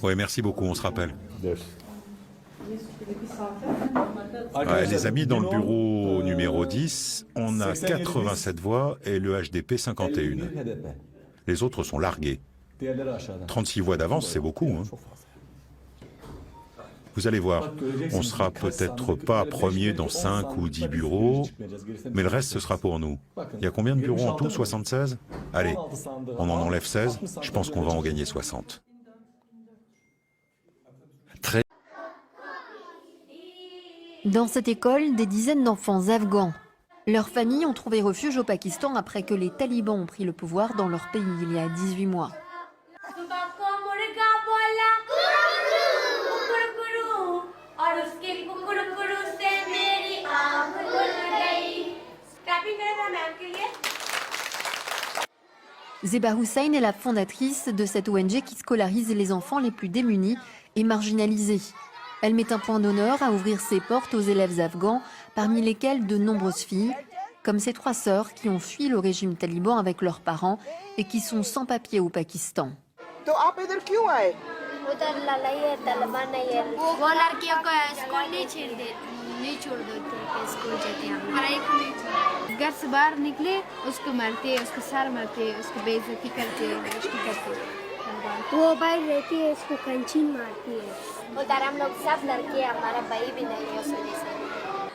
Oui, merci beaucoup, on se rappelle. Ouais, les amis, dans le bureau numéro 10, on a 87 voix et le HDP 51. Les autres sont largués. 36 voix d'avance, c'est beaucoup. Hein. Vous allez voir, on sera peut-être pas premier dans 5 ou 10 bureaux, mais le reste, ce sera pour nous. Il y a combien de bureaux en tout? 76? Allez, on en enlève 16, je pense qu'on va en gagner 60. Dans cette école, des dizaines d'enfants afghans. Leurs familles ont trouvé refuge au Pakistan après que les talibans ont pris le pouvoir dans leur pays il y a 18 mois. Zeba Hussain est la fondatrice de cette ONG qui scolarise les enfants les plus démunis et marginalisés. Elle met un point d'honneur à ouvrir ses portes aux élèves afghans, parmi lesquels de nombreuses filles, comme ces 3 sœurs qui ont fui le régime taliban avec leurs parents et qui sont sans papier au Pakistan.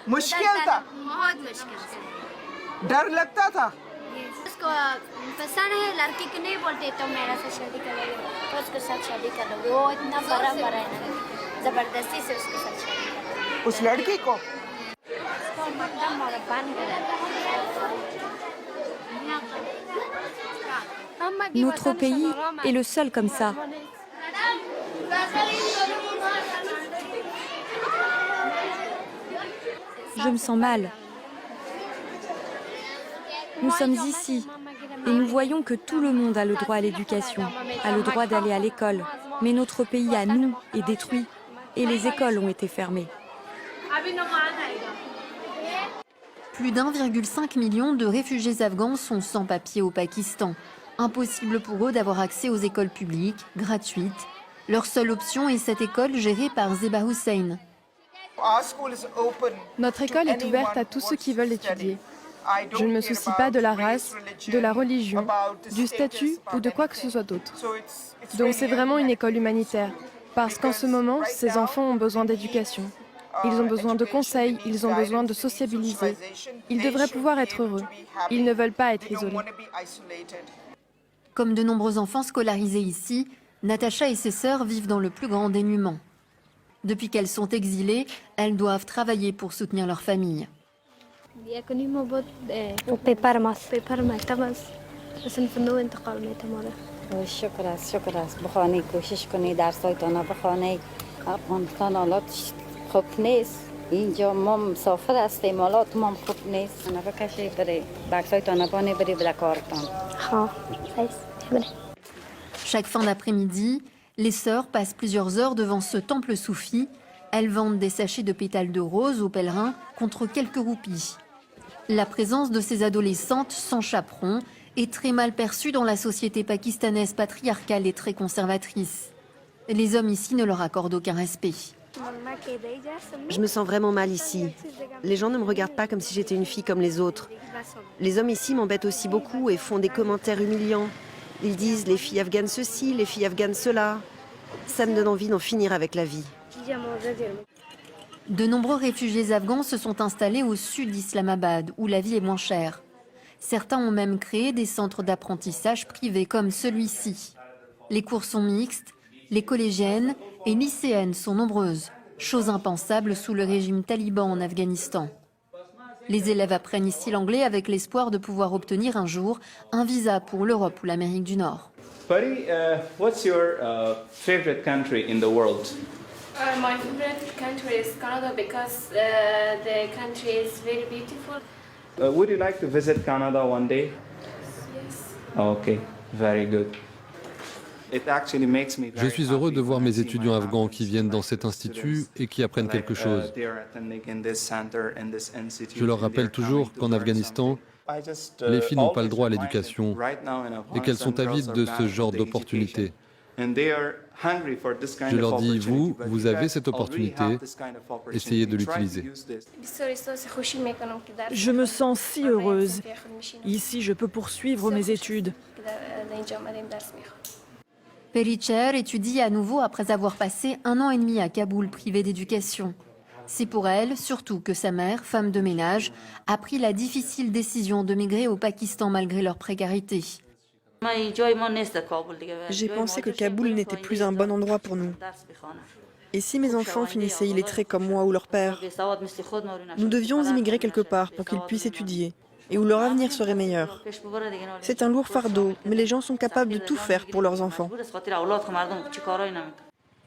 मुश्किल था बहुत मुश्किल डर लगता था उसको पसंद है लड़की को नहीं बोलते तो मेरा से शादी करोगे तो उसके साथ शादी कर लोगे वो इतना बड़ा है ना जबरदस्ती से उसके साथ शादी कर उस लड़की को उसको मतलब मारा पान Notre pays est le seul comme ça. Je me sens mal. Nous sommes ici et nous voyons que tout le monde a le droit à l'éducation, a le droit d'aller à l'école. Mais notre pays à nous est détruit et les écoles ont été fermées. Plus d'1,5 million de réfugiés afghans sont sans papier au Pakistan. Impossible pour eux d'avoir accès aux écoles publiques, gratuites. Leur seule option est cette école gérée par Zeba Hussain. Notre école est ouverte à tous ceux qui veulent étudier. Je ne me soucie pas de la race, de la religion, du statut ou de quoi que ce soit d'autre. Donc c'est vraiment une école humanitaire, parce qu'en ce moment, ces enfants ont besoin d'éducation. Ils ont besoin de conseils, ils ont besoin de sociabiliser. Ils devraient pouvoir être heureux. Ils ne veulent pas être isolés. Comme de nombreux enfants scolarisés ici, Natacha et ses sœurs vivent dans le plus grand dénuement. Depuis qu'elles sont exilées, elles doivent travailler pour soutenir leur famille. Chaque fin d'après-midi, les sœurs passent plusieurs heures devant ce temple soufi. Elles vendent des sachets de pétales de rose aux pèlerins contre quelques roupies. La présence de ces adolescentes sans chaperon est très mal perçue dans la société pakistanaise patriarcale et très conservatrice. Les hommes ici ne leur accordent aucun respect. Je me sens vraiment mal ici. Les gens ne me regardent pas comme si j'étais une fille comme les autres. Les hommes ici m'embêtent aussi beaucoup et font des commentaires humiliants. Ils disent les filles afghanes ceci, les filles afghanes cela. Ça me donne envie d'en finir avec la vie. De nombreux réfugiés afghans se sont installés au sud d'Islamabad, où la vie est moins chère. Certains ont même créé des centres d'apprentissage privés comme celui-ci. Les cours sont mixtes, les collégiennes et lycéennes sont nombreuses, chose impensable sous le régime taliban en Afghanistan. Les élèves apprennent ici l'anglais avec l'espoir de pouvoir obtenir un jour un visa pour l'Europe ou l'Amérique du Nord. Buddy, what's your favorite country in the world? My favorite country is Canada because the country is very beautiful. Would you like to visit Canada one day? Yes. Okay, very good. Je suis heureux de voir mes étudiants afghans qui viennent dans cet institut et qui apprennent quelque chose. Je leur rappelle toujours qu'en Afghanistan, les filles n'ont pas le droit à l'éducation et qu'elles sont avides de ce genre d'opportunités. Je leur dis, vous avez cette opportunité, essayez de l'utiliser. Je me sens si heureuse. Ici, je peux poursuivre mes études. Pericher étudie à nouveau après avoir passé 1 an et demi à Kaboul, privée d'éducation. C'est pour elle, surtout, que sa mère, femme de ménage, a pris la difficile décision de migrer au Pakistan malgré leur précarité. J'ai pensé que Kaboul n'était plus un bon endroit pour nous. Et si mes enfants finissaient illettrés comme moi ou leur père, nous devions immigrer quelque part pour qu'ils puissent étudier et où leur avenir serait meilleur. C'est un lourd fardeau, mais les gens sont capables de tout faire pour leurs enfants.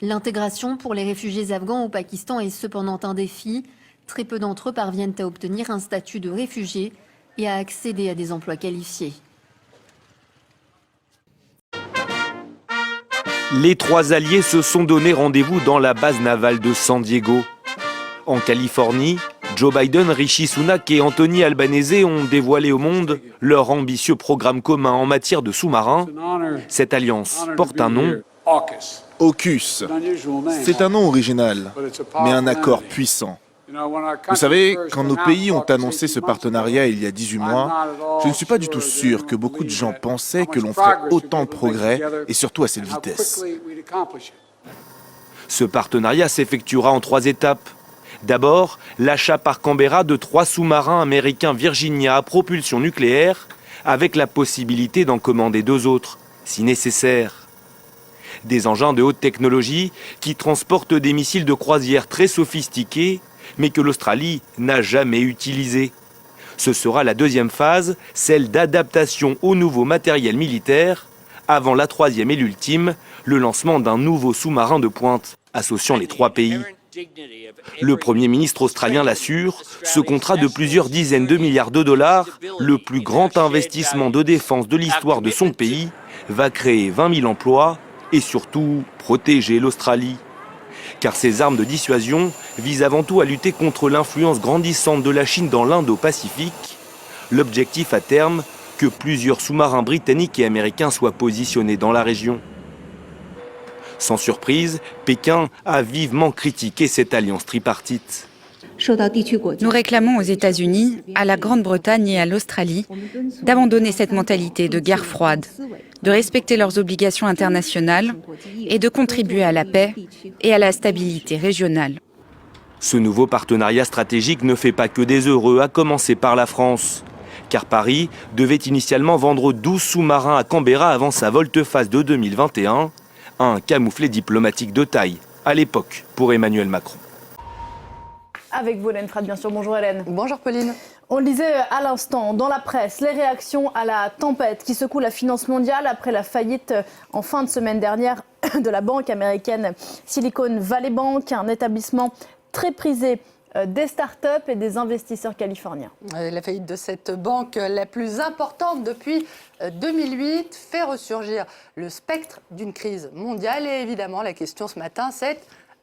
L'intégration pour les réfugiés afghans au Pakistan est cependant un défi. Très peu d'entre eux parviennent à obtenir un statut de réfugié et à accéder à des emplois qualifiés. Les 3 alliés se sont donné rendez-vous dans la base navale de San Diego. En Californie, Joe Biden, Rishi Sunak et Anthony Albanese ont dévoilé au monde leur ambitieux programme commun en matière de sous-marins. Cette alliance porte un nom. AUKUS. C'est un nom original, mais un accord puissant. Vous savez, quand nos pays ont annoncé ce partenariat il y a 18 mois, je ne suis pas du tout sûr que beaucoup de gens pensaient que l'on ferait autant de progrès et surtout à cette vitesse. Ce partenariat s'effectuera en 3 étapes. D'abord, l'achat par Canberra de 3 sous-marins américains Virginia à propulsion nucléaire, avec la possibilité d'en commander 2 autres, si nécessaire. Des engins de haute technologie qui transportent des missiles de croisière très sophistiqués, mais que l'Australie n'a jamais utilisés. Ce sera la 2e phase, celle d'adaptation au nouveau matériel militaire, avant la 3e et l'ultime, le lancement d'un nouveau sous-marin de pointe, associant les 3 pays. Le Premier ministre australien l'assure, ce contrat de plusieurs dizaines de milliards de dollars, le plus grand investissement de défense de l'histoire de son pays, va créer 20 000 emplois et surtout protéger l'Australie. Car ces armes de dissuasion visent avant tout à lutter contre l'influence grandissante de la Chine dans l'Indo-Pacifique. L'objectif à terme, que plusieurs sous-marins britanniques et américains soient positionnés dans la région. Sans surprise, Pékin a vivement critiqué cette alliance tripartite. Nous réclamons aux États-Unis, à la Grande-Bretagne et à l'Australie d'abandonner cette mentalité de guerre froide, de respecter leurs obligations internationales et de contribuer à la paix et à la stabilité régionale. Ce nouveau partenariat stratégique ne fait pas que des heureux, à commencer par la France. Car Paris devait initialement vendre 12 sous-marins à Canberra avant sa volte-face de 2021, un camouflet diplomatique de taille, à l'époque, pour Emmanuel Macron. Avec vous, Hélène Frade, bien sûr. Bonjour Hélène. Bonjour Pauline. On le disait à l'instant, dans la presse, les réactions à la tempête qui secoue la finance mondiale après la faillite en fin de semaine dernière de la banque américaine Silicon Valley Bank, un établissement très prisé des startups et des investisseurs californiens. La faillite de cette banque, la plus importante depuis 2008, fait ressurgir le spectre d'une crise mondiale. Et évidemment, la question ce matin, c'est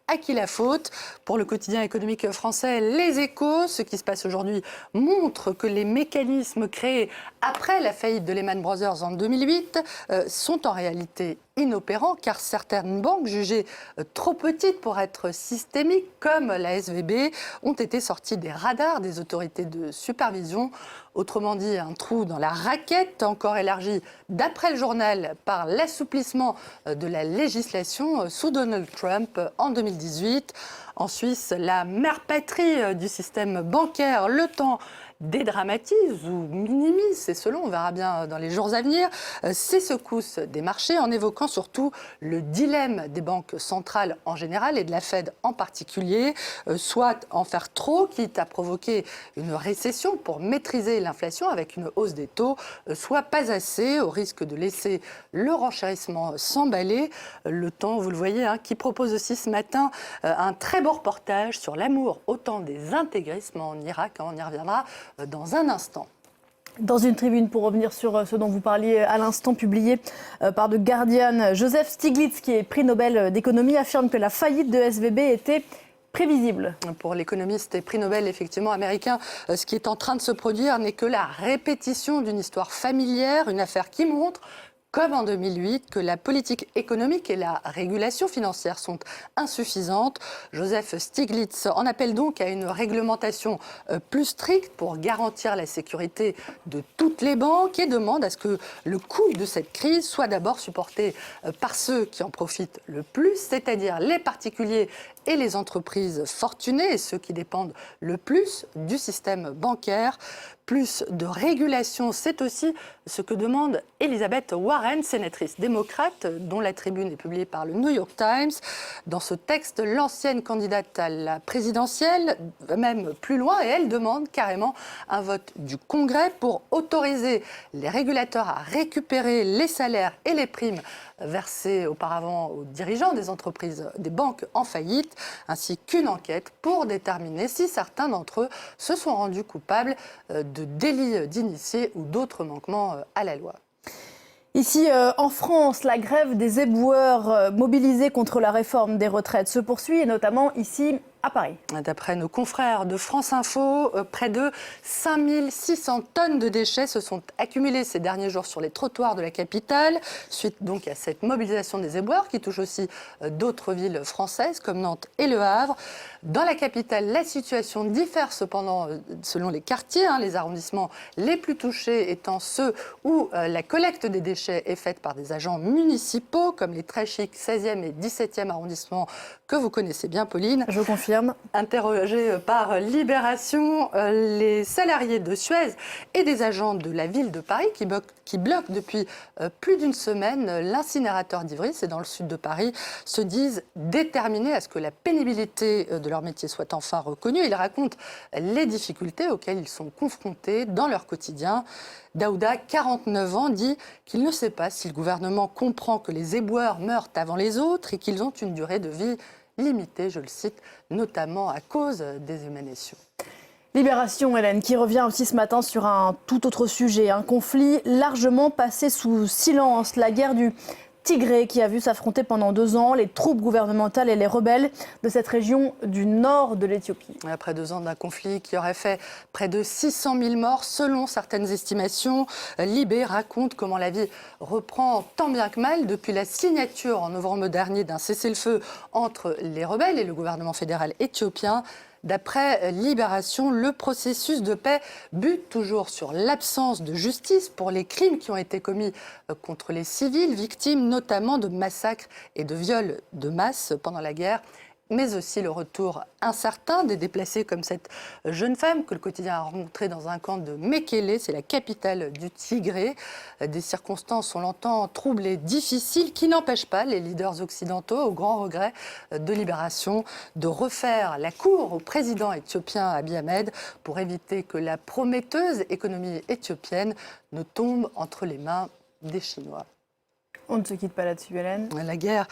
à qui la faute? Pour le quotidien économique français, Les Échos, ce qui se passe aujourd'hui montre que les mécanismes créés après la faillite de Lehman Brothers en 2008 sont en réalité inopérants, car certaines banques jugées trop petites pour être systémiques, comme la SVB, ont été sorties des radars des autorités de supervision. Autrement dit, un trou dans la raquette, encore élargi d'après le journal par l'assouplissement de la législation sous Donald Trump en 2018. En Suisse, la mère patrie du système bancaire, le temps dédramatise ou minimise, c'est selon, on verra bien dans les jours à venir, ces secousses des marchés en évoquant surtout le dilemme des banques centrales en général et de la Fed en particulier, soit en faire trop, quitte à provoquer une récession pour maîtriser l'inflation avec une hausse des taux, soit pas assez, au risque de laisser le renchérissement s'emballer. Le Temps, vous le voyez, qui propose aussi ce matin un très beau reportage sur l'amour au temps des intégrismes en Irak, on y reviendra dans un instant. Dans une tribune, pour revenir sur ce dont vous parliez à l'instant, publiée par The Guardian, Joseph Stiglitz, qui est prix Nobel d'économie, affirme que la faillite de SVB était prévisible. Pour l'économiste et prix Nobel effectivement américain, ce qui est en train de se produire n'est que la répétition d'une histoire familière, une affaire qui montre comme en 2008, que la politique économique et la régulation financière sont insuffisantes. Joseph Stiglitz en appelle donc à une réglementation plus stricte pour garantir la sécurité de toutes les banques et demande à ce que le coût de cette crise soit d'abord supporté par ceux qui en profitent le plus, c'est-à-dire les particuliers et les entreprises fortunées et ceux qui dépendent le plus du système bancaire. Plus de régulation, c'est aussi ce que demande Elizabeth Warren, sénatrice démocrate, dont la tribune est publiée par le New York Times. Dans ce texte, l'ancienne candidate à la présidentielle va même plus loin et elle demande carrément un vote du Congrès pour autoriser les régulateurs à récupérer les salaires et les primes versés auparavant aux dirigeants des entreprises, des banques en faillite, ainsi qu'une enquête pour déterminer si certains d'entre eux se sont rendus coupables de délits d'initiés ou d'autres manquements à la loi. Ici, en France, la grève des éboueurs mobilisés contre la réforme des retraites se poursuit, et notamment ici à Paris. D'après nos confrères de France Info, près de 5600 tonnes de déchets se sont accumulées ces derniers jours sur les trottoirs de la capitale, suite donc à cette mobilisation des éboueurs qui touche aussi d'autres villes françaises comme Nantes et Le Havre. Dans la capitale, la situation diffère cependant selon les quartiers, les arrondissements les plus touchés étant ceux où la collecte des déchets est faite par des agents municipaux, comme les très chics 16e et 17e arrondissements que vous connaissez bien, Pauline. Je confirme. Interrogés par Libération, les salariés de Suez et des agents de la ville de Paris qui bloquent depuis plus d'une semaine l'incinérateur d'Ivry, c'est dans le sud de Paris, se disent déterminés à ce que la pénibilité de leur métier soit enfin reconnue. Ils racontent les difficultés auxquelles ils sont confrontés dans leur quotidien. Daouda, 49 ans, dit qu'il ne sait pas si le gouvernement comprend que les éboueurs meurent avant les autres et qu'ils ont une durée de vie limitée, je le cite, notamment à cause des émanations. Libération, Hélène, qui revient aussi ce matin sur un tout autre sujet, un conflit largement passé sous silence, la guerre du Tigré qui a vu s'affronter pendant 2 ans les troupes gouvernementales et les rebelles de cette région du nord de l'Éthiopie. Après 2 ans d'un conflit qui aurait fait près de 600 000 morts, selon certaines estimations, Libé raconte comment la vie reprend tant bien que mal depuis la signature en novembre dernier d'un cessez-le-feu entre les rebelles et le gouvernement fédéral éthiopien. D'après Libération, le processus de paix bute toujours sur l'absence de justice pour les crimes qui ont été commis contre les civils, victimes notamment de massacres et de viols de masse pendant la guerre, mais aussi le retour incertain des déplacés comme cette jeune femme que le quotidien a rencontrée dans un camp de Mekele, c'est la capitale du Tigré. Des circonstances, on l'entend, troubles et difficiles qui n'empêchent pas les leaders occidentaux, au grand regret de Libération, de refaire la cour au président éthiopien Abiy Ahmed pour éviter que la prometteuse économie éthiopienne ne tombe entre les mains des Chinois. On ne se quitte pas là-dessus, Hélène. La guerre,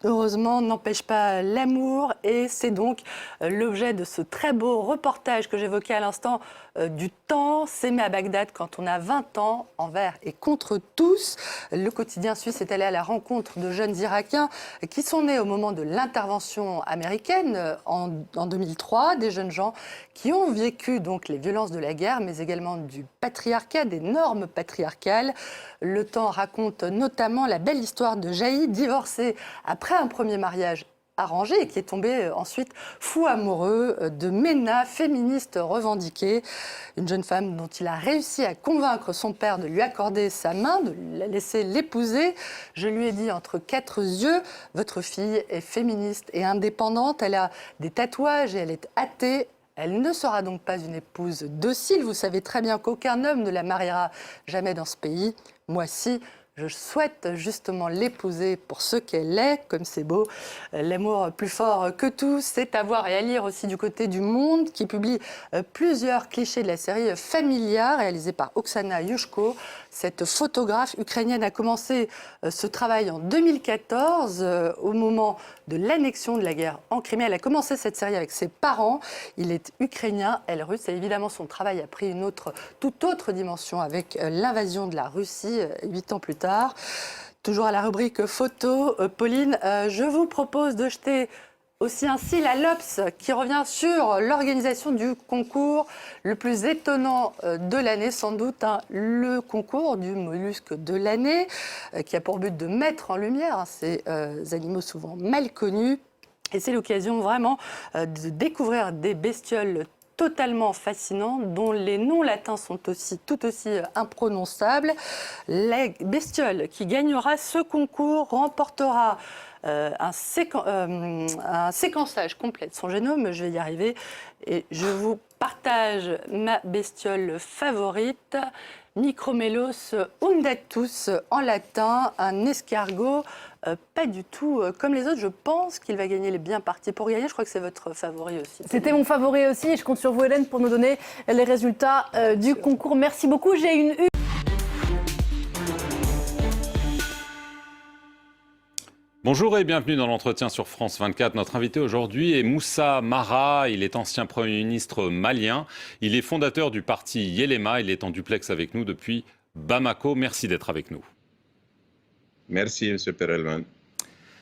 heureusement, n'empêche pas l'amour et c'est donc l'objet de ce très beau reportage que j'évoquais à l'instant du temps s'aimer à Bagdad quand on a 20 ans, envers et contre tous. Le quotidien suisse est allé à la rencontre de jeunes Irakiens qui sont nés au moment de l'intervention américaine en 2003, des jeunes gens qui ont vécu donc les violences de la guerre, mais également du patriarcat, des normes patriarcales. Le temps raconte notamment la belle histoire de Jaïd, divorcé après un premier mariage arrangé et qui est tombé ensuite fou amoureux de Mena, féministe revendiquée, une jeune femme dont il a réussi à convaincre son père de lui accorder sa main, de la laisser l'épouser. Je lui ai dit entre 4 yeux, votre fille est féministe et indépendante, elle a des tatouages et elle est athée. Elle ne sera donc pas une épouse docile. Vous savez très bien qu'aucun homme ne la mariera jamais dans ce pays. Moi, si. Je souhaite justement l'épouser pour ce qu'elle est, comme c'est beau. L'amour plus fort que tout, c'est à voir et à lire aussi du côté du Monde, qui publie plusieurs clichés de la série Familia, réalisée par Oksana Yushko. Cette photographe ukrainienne a commencé ce travail en 2014, au moment de l'annexion de la guerre en Crimée. Elle a commencé cette série avec ses parents. Il est ukrainien, elle russe. Et évidemment, son travail a pris une toute autre dimension avec l'invasion de la Russie 8 ans plus tard. Toujours à la rubrique photo, Pauline, je vous propose de jeter aussi ainsi la LOPS qui revient sur l'organisation du concours le plus étonnant de l'année, sans doute le concours du mollusque de l'année, qui a pour but de mettre en lumière ces animaux souvent mal connus. Et c'est l'occasion vraiment de découvrir des bestioles totalement fascinants, dont les noms latins sont tout aussi imprononçables. La bestiole qui gagnera ce concours remportera un séquençage complet de son génome, je vais y arriver, et je vous partage ma bestiole favorite, Micromelos undatus en latin, un escargot pas du tout comme les autres. Je pense qu'il va gagner, il est bien parti pour gagner. Je crois que c'est votre favori aussi. C'était mon favori aussi et je compte sur vous, Hélène, pour nous donner les résultats du concours. Merci beaucoup. J'ai une Bonjour et bienvenue dans l'entretien sur France 24. Notre invité aujourd'hui est Moussa Mara. Il est ancien Premier ministre malien. Il est fondateur du parti Yelema. Il est en duplex avec nous depuis Bamako. Merci d'être avec nous. Merci, M. Perelman.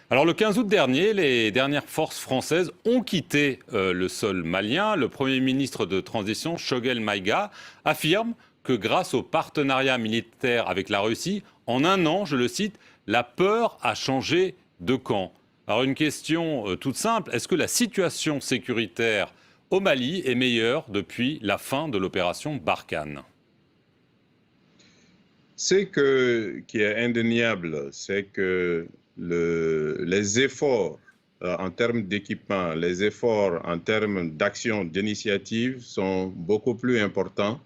Alors le 15 août dernier, les dernières forces françaises ont quitté le sol malien. Le Premier ministre de transition, Choguel Maïga, affirme que grâce au partenariat militaire avec la Russie, en un an, je le cite, la peur a changé de camp. Alors une question toute simple, est-ce que la situation sécuritaire au Mali est meilleure depuis la fin de l'opération Barkhane? Qui est indéniable, c'est que les efforts en termes d'équipement, les efforts en termes d'action, d'initiative sont beaucoup plus importants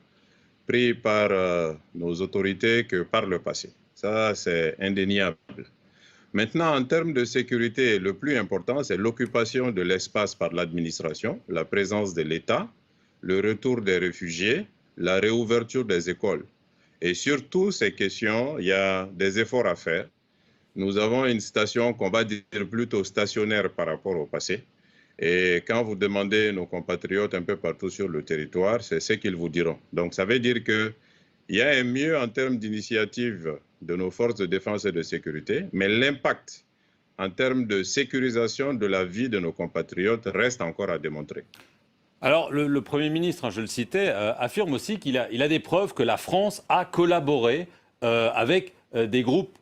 pris par nos autorités que par le passé. Ça, c'est indéniable. Maintenant, en termes de sécurité, le plus important, c'est l'occupation de l'espace par l'administration, la présence de l'État, le retour des réfugiés, la réouverture des écoles. Et sur toutes ces questions, il y a des efforts à faire. Nous avons une station qu'on va dire plutôt stationnaire par rapport au passé. Et quand vous demandez nos compatriotes un peu partout sur le territoire, c'est ce qu'ils vous diront. Donc ça veut dire qu'il y a un mieux en termes d'initiative de nos forces de défense et de sécurité, mais l'impact en termes de sécurisation de la vie de nos compatriotes reste encore à démontrer. Alors le Premier ministre, je le citais, affirme aussi qu'il a des preuves que la France a collaboré avec des groupes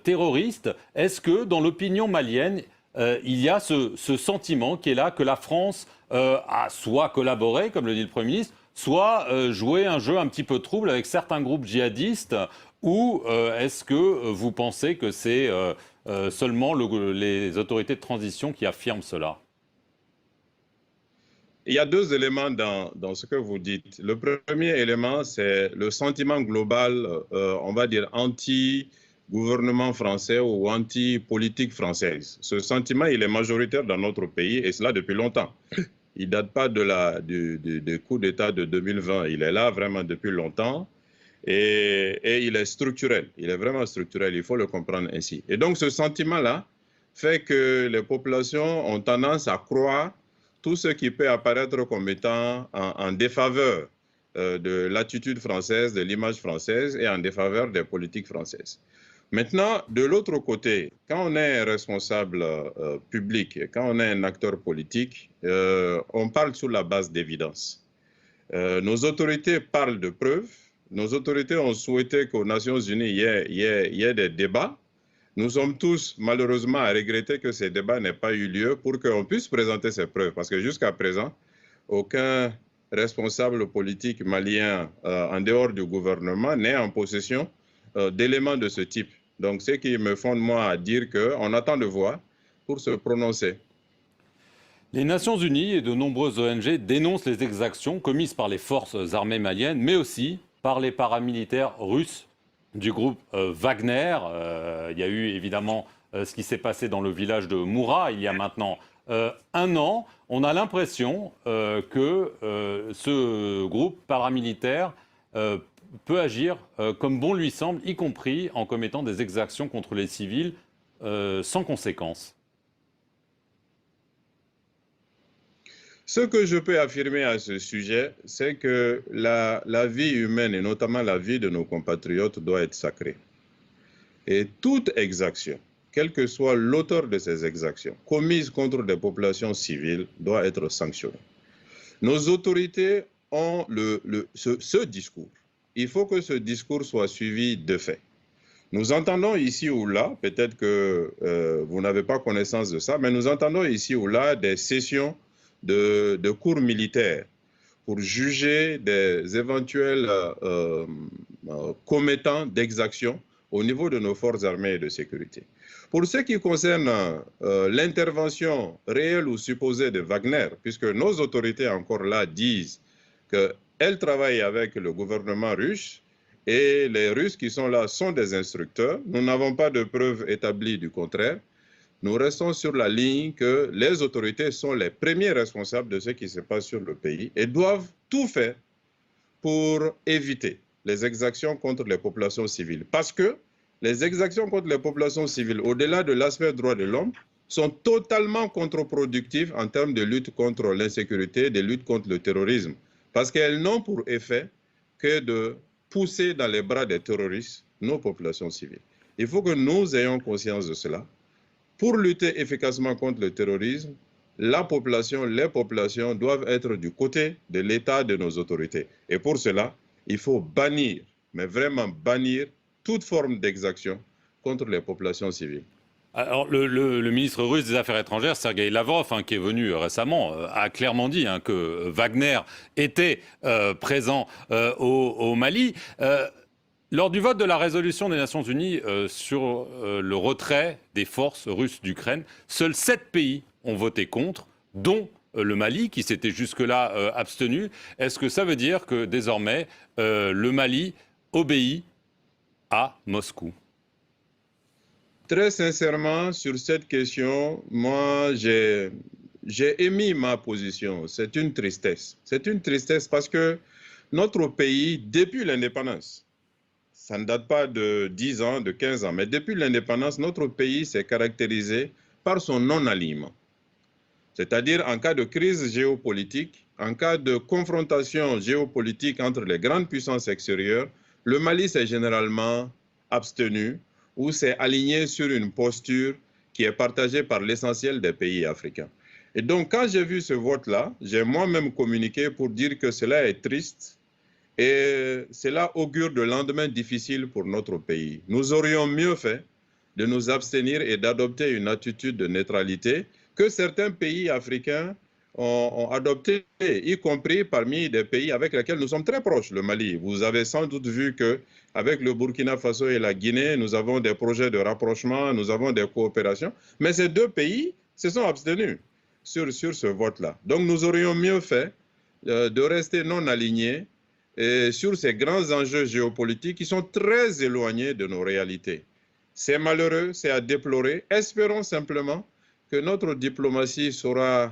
terroristes. Est-ce que dans l'opinion malienne, il y a ce sentiment qui est là, que la France a soit collaboré, comme le dit le Premier ministre, soit joué un jeu un petit peu trouble avec certains groupes djihadistes, ou est-ce que vous pensez que c'est seulement les autorités de transition qui affirment cela? Il y a deux éléments dans ce que vous dites. Le premier élément, c'est le sentiment global, on va dire, anti-gouvernement français ou anti-politique française. Ce sentiment, il est majoritaire dans notre pays, et cela depuis longtemps. Il ne date pas du coup d'État de 2020. Il est là vraiment depuis longtemps. Et il est structurel, il est vraiment structurel, il faut le comprendre ainsi. Et donc ce sentiment-là fait que les populations ont tendance à croire tout ce qui peut apparaître comme étant en défaveur de l'attitude française, de l'image française et en défaveur des politiques françaises. Maintenant, de l'autre côté, quand on est un responsable public, quand on est un acteur politique, on parle sur la base d'évidence. Nos autorités parlent de preuves. Nos autorités ont souhaité qu'aux Nations Unies, il y ait des débats. Nous sommes tous, malheureusement, à regretter que ces débats n'aient pas eu lieu pour qu'on puisse présenter ces preuves. Parce que jusqu'à présent, aucun responsable politique malien en dehors du gouvernement n'est en possession d'éléments de ce type. Donc, ce qui me fonde, moi, à dire qu'on attend de voir pour se prononcer. Les Nations Unies et de nombreuses ONG dénoncent les exactions commises par les forces armées maliennes, mais aussi par les paramilitaires russes du groupe Wagner. Il y a eu évidemment ce qui s'est passé dans le village de Moura il y a maintenant un an. On a l'impression que ce groupe paramilitaire peut agir comme bon lui semble, y compris en commettant des exactions contre les civils sans conséquence. Ce que je peux affirmer à ce sujet, c'est que la vie humaine, et notamment la vie de nos compatriotes, doit être sacrée. Et toute exaction, quel que soit l'auteur de ces exactions commises contre des populations civiles, doit être sanctionné. Nos autorités ont ce discours. Il faut que ce discours soit suivi de faits. Nous entendons ici ou là, peut-être que vous n'avez pas connaissance de ça, mais nous entendons ici ou là des sessions de cours militaires pour juger des éventuels commettants d'exactions au niveau de nos forces armées et de sécurité. Pour ce qui concerne l'intervention réelle ou supposée de Wagner, puisque nos autorités encore là disent qu'elles travaillent avec le gouvernement russe, et les Russes qui sont là sont des instructeurs. Nous n'avons pas de preuves établies du contraire. Nous restons sur la ligne que les autorités sont les premiers responsables de ce qui se passe sur le pays et doivent tout faire pour éviter les exactions contre les populations civiles. Parce que les exactions contre les populations civiles, au-delà de l'aspect droit de l'homme, sont totalement contre-productives en termes de lutte contre l'insécurité, de lutte contre le terrorisme. Parce qu'elles n'ont pour effet que de pousser dans les bras des terroristes nos populations civiles. Il faut que nous ayons conscience de cela. Pour lutter efficacement contre le terrorisme, la population, les populations doivent être du côté de l'État, de nos autorités. Et pour cela, il faut bannir, mais vraiment bannir, toute forme d'exaction contre les populations civiles. Alors, le ministre russe des Affaires étrangères, Sergueï Lavrov, qui est venu récemment, a clairement dit que Wagner était présent au Mali. Lors du vote de la résolution des Nations Unies sur le retrait des forces russes d'Ukraine, seuls 7 pays ont voté contre, dont le Mali, qui s'était jusque-là abstenu. Est-ce que ça veut dire que désormais, le Mali obéit à Moscou ? Très sincèrement, sur cette question, moi, j'ai émis ma position. C'est une tristesse. C'est une tristesse parce que notre pays, depuis l'indépendance, ça ne date pas de 10 ans, de 15 ans, mais depuis l'indépendance, notre pays s'est caractérisé par son non-alignement. C'est-à-dire en cas de crise géopolitique, en cas de confrontation géopolitique entre les grandes puissances extérieures, le Mali s'est généralement abstenu ou s'est aligné sur une posture qui est partagée par l'essentiel des pays africains. Et donc, quand j'ai vu ce vote-là, j'ai moi-même communiqué pour dire que cela est triste et cela augure de lendemains difficiles pour notre pays. Nous aurions mieux fait de nous abstenir et d'adopter une attitude de neutralité que certains pays africains ont adopté, y compris parmi des pays avec lesquels nous sommes très proches, le Mali. Vous avez sans doute vu qu'avec le Burkina Faso et la Guinée, nous avons des projets de rapprochement, nous avons des coopérations, mais ces deux pays se sont abstenus sur ce vote-là. Donc nous aurions mieux fait de rester non alignés sur ces grands enjeux géopolitiques qui sont très éloignés de nos réalités. C'est malheureux, c'est à déplorer. Espérons simplement que notre diplomatie saura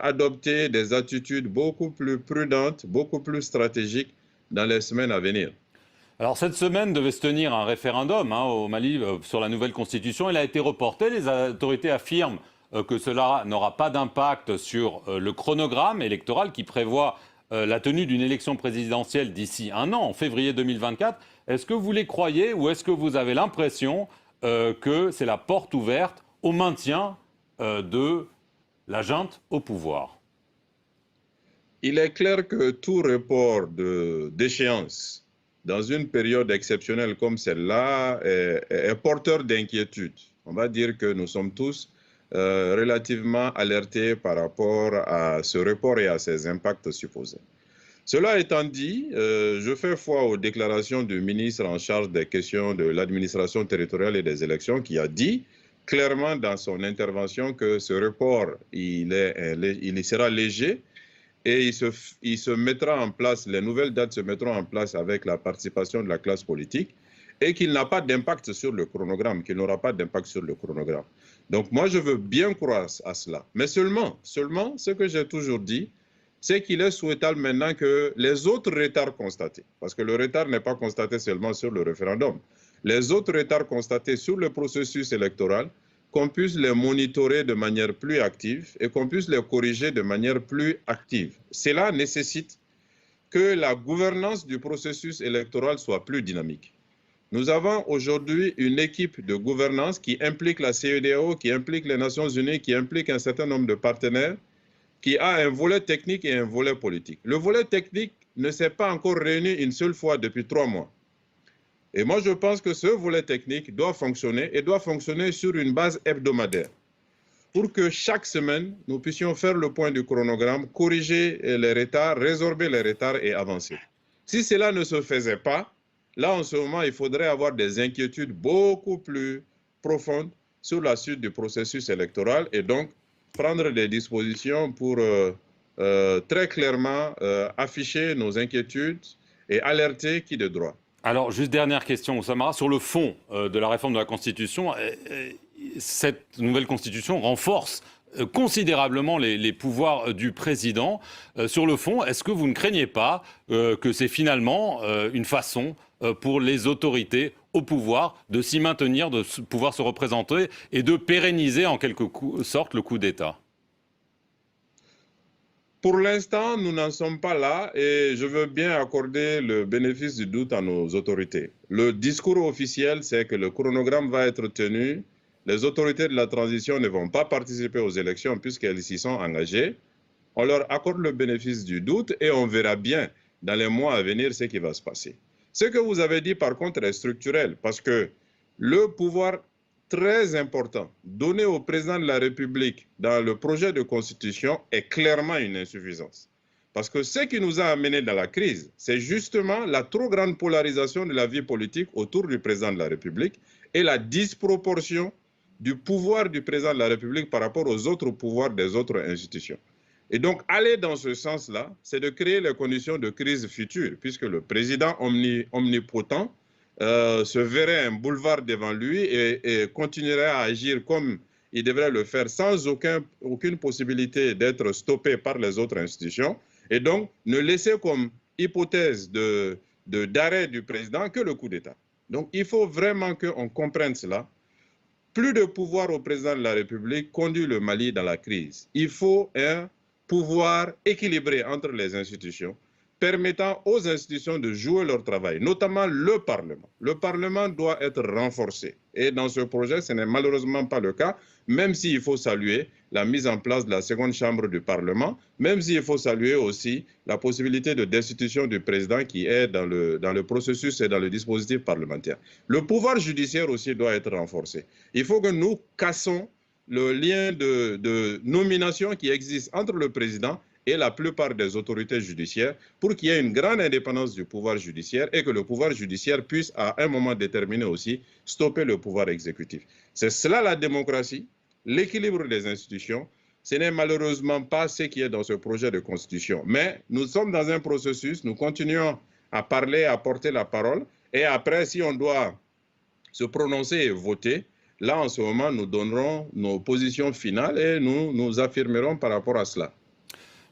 adopter des attitudes beaucoup plus prudentes, beaucoup plus stratégiques dans les semaines à venir. Alors cette semaine devait se tenir un référendum au Mali sur la nouvelle constitution. Il a été reporté. Les autorités affirment que cela n'aura pas d'impact sur le chronogramme électoral qui prévoit la tenue d'une élection présidentielle d'ici un an, en février 2024. Est-ce que vous les croyez ou est-ce que vous avez l'impression que c'est la porte ouverte au maintien de la junte au pouvoir? Il est clair que tout report d'échéance dans une période exceptionnelle comme celle-là est porteur d'inquiétude. On va dire que nous sommes tous relativement alertés par rapport à ce report et à ses impacts supposés. Cela étant dit, je fais foi aux déclarations du ministre en charge des questions de l'administration territoriale et des élections qui a dit clairement dans son intervention que ce report, il sera léger et il se mettra en place, les nouvelles dates se mettront en place avec la participation de la classe politique et qu'il n'a pas d'impact sur le chronogramme, qu'il n'aura pas d'impact sur le chronogramme. Donc moi, je veux bien croire à cela. Mais seulement, ce que j'ai toujours dit, c'est qu'il est souhaitable maintenant que les autres retards constatés, parce que le retard n'est pas constaté seulement sur le référendum, les autres retards constatés sur le processus électoral, qu'on puisse les monitorer de manière plus active et qu'on puisse les corriger de manière plus active. Cela nécessite que la gouvernance du processus électoral soit plus dynamique. Nous avons aujourd'hui une équipe de gouvernance qui implique la CEDEAO, qui implique les Nations Unies, qui implique un certain nombre de partenaires, qui a un volet technique et un volet politique. Le volet technique ne s'est pas encore réuni une seule fois depuis 3 mois. Et moi, je pense que ce volet technique doit fonctionner et doit fonctionner sur une base hebdomadaire pour que chaque semaine, nous puissions faire le point du chronogramme, corriger les retards, résorber les retards et avancer. Si cela ne se faisait pas, là, en ce moment, il faudrait avoir des inquiétudes beaucoup plus profondes sur la suite du processus électoral et donc prendre des dispositions pour très clairement afficher nos inquiétudes et alerter qui de droit. Alors, juste dernière question, Oussama. Sur le fond de la réforme de la Constitution, cette nouvelle Constitution renforce considérablement les pouvoirs du président. Sur le fond, est-ce que vous ne craignez pas que c'est finalement une façon pour les autorités au pouvoir de s'y maintenir, de pouvoir se représenter et de pérenniser en quelque sorte le coup d'État? Pour l'instant, nous n'en sommes pas là et je veux bien accorder le bénéfice du doute à nos autorités. Le discours officiel, c'est que le chronogramme va être tenu. Les autorités de la transition ne vont pas participer aux élections puisqu'elles s'y sont engagées. On leur accorde le bénéfice du doute et on verra bien dans les mois à venir ce qui va se passer. Ce que vous avez dit par contre est structurel parce que le pouvoir très important donné au président de la République dans le projet de constitution est clairement une insuffisance. Parce que ce qui nous a amené dans la crise, c'est justement la trop grande polarisation de la vie politique autour du président de la République et la disproportion du pouvoir du président de la République par rapport aux autres pouvoirs des autres institutions. Et donc, aller dans ce sens-là, c'est de créer les conditions de crise future, puisque le président omnipotent se verrait un boulevard devant lui et continuerait à agir comme il devrait le faire sans aucune possibilité d'être stoppé par les autres institutions. Et donc, ne laisser comme hypothèse d'arrêt du président que le coup d'État. Donc, il faut vraiment qu'on comprenne cela. Plus de pouvoir au président de la République conduit le Mali dans la crise. Il faut un pouvoir équilibré entre les institutions, permettant aux institutions de jouer leur travail, notamment le Parlement. Le Parlement doit être renforcé. Et dans ce projet, ce n'est malheureusement pas le cas, même s'il faut saluer la mise en place de la seconde chambre du Parlement, même s'il faut saluer aussi la possibilité de destitution du président qui est dans le processus et dans le dispositif parlementaire. Le pouvoir judiciaire aussi doit être renforcé. Il faut que nous cassons le lien de nomination qui existe entre le président et la plupart des autorités judiciaires pour qu'il y ait une grande indépendance du pouvoir judiciaire et que le pouvoir judiciaire puisse à un moment déterminé aussi stopper le pouvoir exécutif. C'est cela la démocratie, l'équilibre des institutions. Ce n'est malheureusement pas ce qui est dans ce projet de constitution. Mais nous sommes dans un processus, nous continuons à parler, à porter la parole et après, si on doit se prononcer et voter, là en ce moment, nous donnerons nos positions finales et nous nous affirmerons par rapport à cela.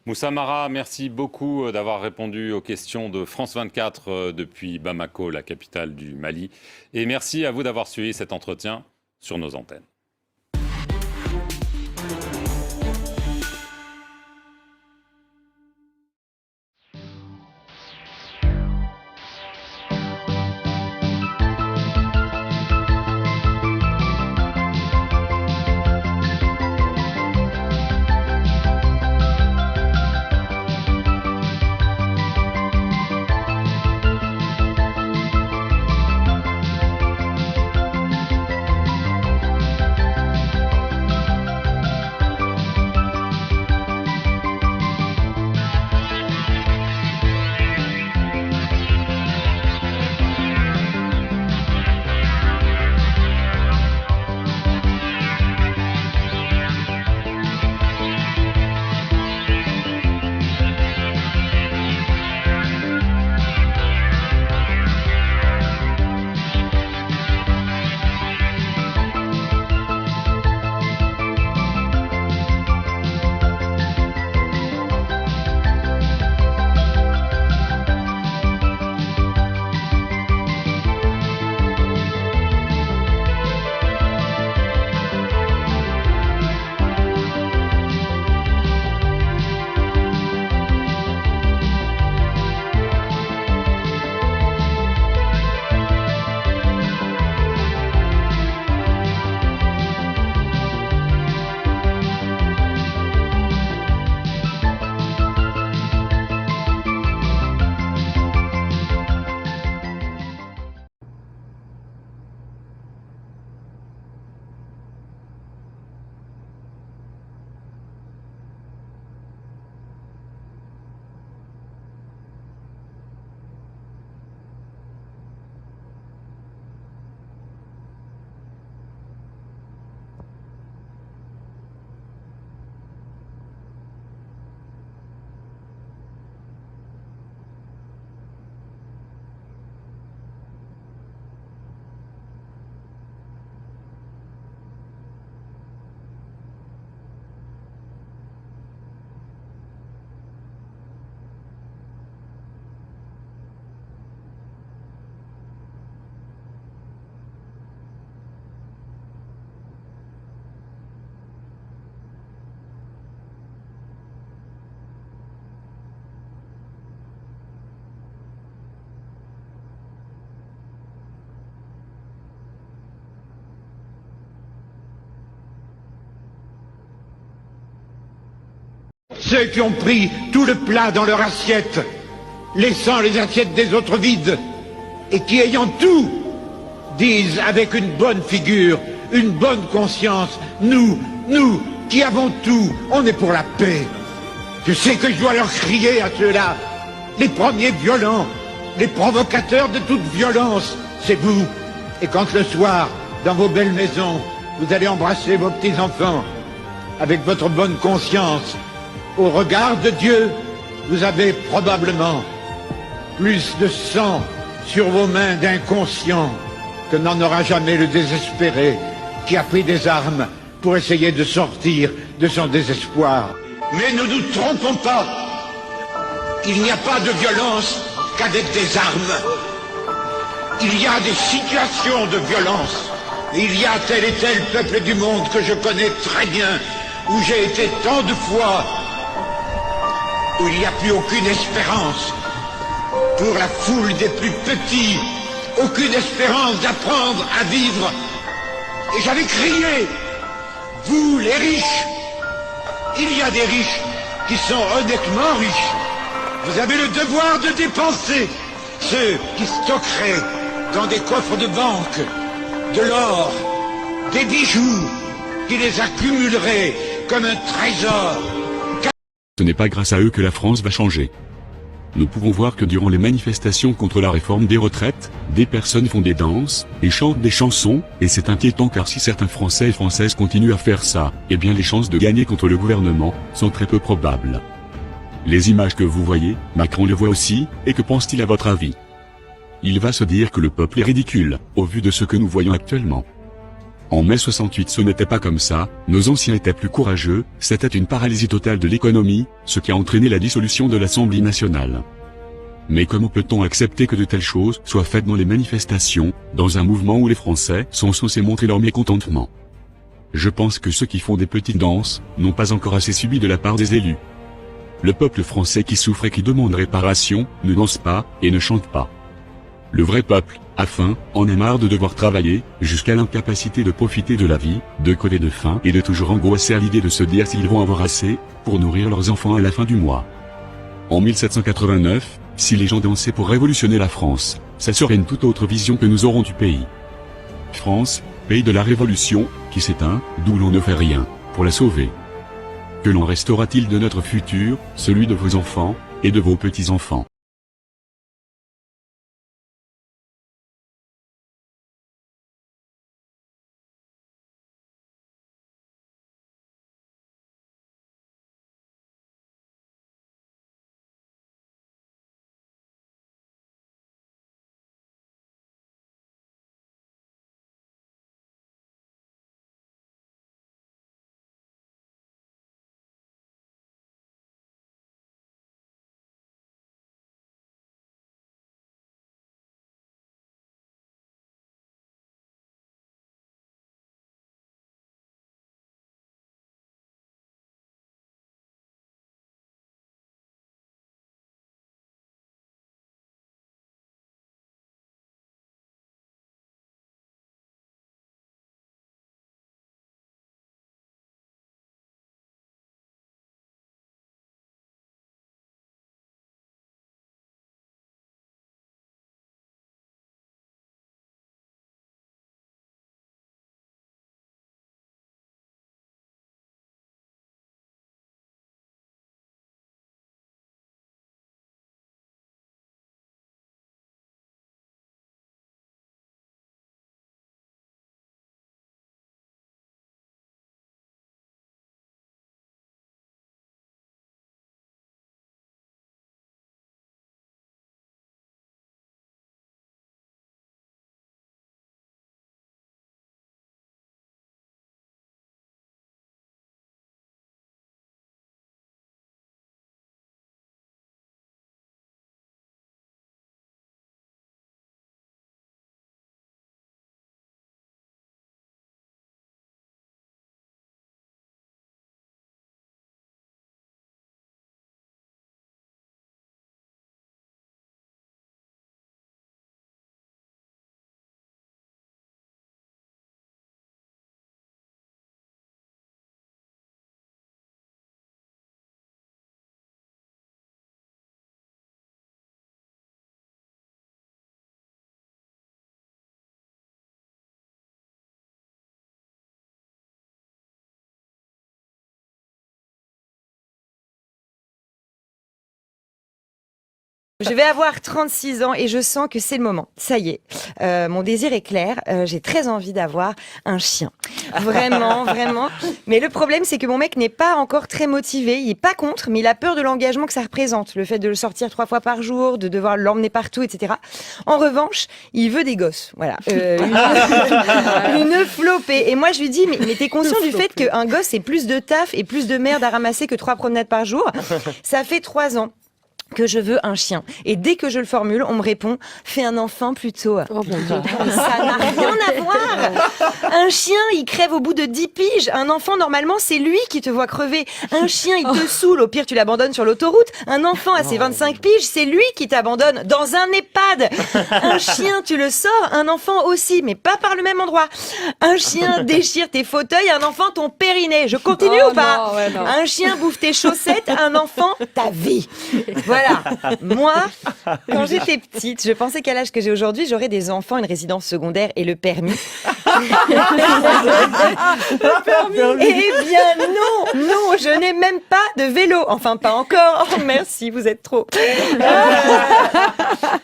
Moussa Mara, merci beaucoup d'avoir répondu aux questions de France 24 depuis Bamako, la capitale du Mali. Et merci à vous d'avoir suivi cet entretien sur nos antennes. Ceux qui ont pris tout le plat dans leur assiette, laissant les assiettes des autres vides, et qui, ayant tout, disent avec une bonne figure, une bonne conscience, nous, qui avons tout, on est pour la paix. Je sais que je dois leur crier à ceux-là, les premiers violents, les provocateurs de toute violence, c'est vous. Et quand le soir, dans vos belles maisons, vous allez embrasser vos petits-enfants, avec votre bonne conscience, au regard de Dieu, vous avez probablement plus de sang sur vos mains d'inconscients que n'en aura jamais le désespéré qui a pris des armes pour essayer de sortir de son désespoir. Mais ne nous trompons pas, il n'y a pas de violence qu'avec des armes. Il y a des situations de violence. Et il y a tel et tel peuple du monde que je connais très bien, où j'ai été tant de fois, où il n'y a plus aucune espérance pour la foule des plus petits, aucune espérance d'apprendre à vivre. Et j'avais crié, vous les riches, il y a des riches qui sont honnêtement riches. Vous avez le devoir de dépenser. Ceux qui stockeraient dans des coffres de banque de l'or, des bijoux, qui les accumuleraient comme un trésor. Ce n'est pas grâce à eux que la France va changer. Nous pouvons voir que durant les manifestations contre la réforme des retraites, des personnes font des danses et chantent des chansons, et c'est inquiétant car si certains Français et Françaises continuent à faire ça, eh bien les chances de gagner contre le gouvernement sont très peu probables. Les images que vous voyez, Macron les voit aussi, et que pense-t-il à votre avis? Il va se dire que le peuple est ridicule, au vu de ce que nous voyons actuellement. En mai 68 ce n'était pas comme ça, nos anciens étaient plus courageux, c'était une paralysie totale de l'économie, ce qui a entraîné la dissolution de l'Assemblée nationale. Mais comment peut-on accepter que de telles choses soient faites dans les manifestations, dans un mouvement où les Français sont censés montrer leur mécontentement? Je pense que ceux qui font des petites danses, n'ont pas encore assez subi de la part des élus. Le peuple français qui souffre et qui demande réparation, ne danse pas, et ne chante pas. Le vrai peuple, a faim, en a marre de devoir travailler, jusqu'à l'incapacité de profiter de la vie, de crever de faim et de toujours angoisser à l'idée de se dire s'ils vont avoir assez, pour nourrir leurs enfants à la fin du mois. En 1789, si les gens dansaient pour révolutionner la France, ça serait une toute autre vision que nous aurons du pays. France, pays de la Révolution, qui s'éteint, d'où l'on ne fait rien, pour la sauver. Que l'en restera-t-il de notre futur, celui de vos enfants, et de vos petits-enfants? Je vais avoir 36 ans et je sens que c'est le moment. Ça y est, mon désir est clair. J'ai très envie d'avoir un chien. Vraiment, vraiment. Mais le problème, c'est que mon mec n'est pas encore très motivé. Il est pas contre, mais il a peur de l'engagement que ça représente. Le fait de le sortir 3 fois par jour, de devoir l'emmener partout, etc. En revanche, il veut des gosses. Voilà. Une flopée. Et moi, je lui dis, mais t'es conscient du fait qu'un gosse, c'est plus de taf et plus de merde à ramasser que 3 promenades par jour? Ça fait 3 ans que je veux un chien. Et dès que je le formule, on me répond « fais un enfant plutôt ». Oh mon Dieu. Ça n'a rien à voir. Un chien, il crève au bout de 10 piges. Un enfant, normalement, c'est lui qui te voit crever. Un chien, il te saoule. Au pire, tu l'abandonnes sur l'autoroute. Un enfant, à ses 25 piges, c'est lui qui t'abandonne dans un EHPAD. Un chien, tu le sors. Un enfant aussi, mais pas par le même endroit. Un chien déchire tes fauteuils. Un enfant, ton périnée. Je continue ou pas? Non. Un chien bouffe tes chaussettes. Un enfant, ta vie. Voilà, moi, quand j'étais petite, je pensais qu'à l'âge que j'ai aujourd'hui, j'aurais des enfants, une résidence secondaire et le permis. Eh bien non, je n'ai même pas de vélo. Enfin, pas encore. Oh, merci, vous êtes trop.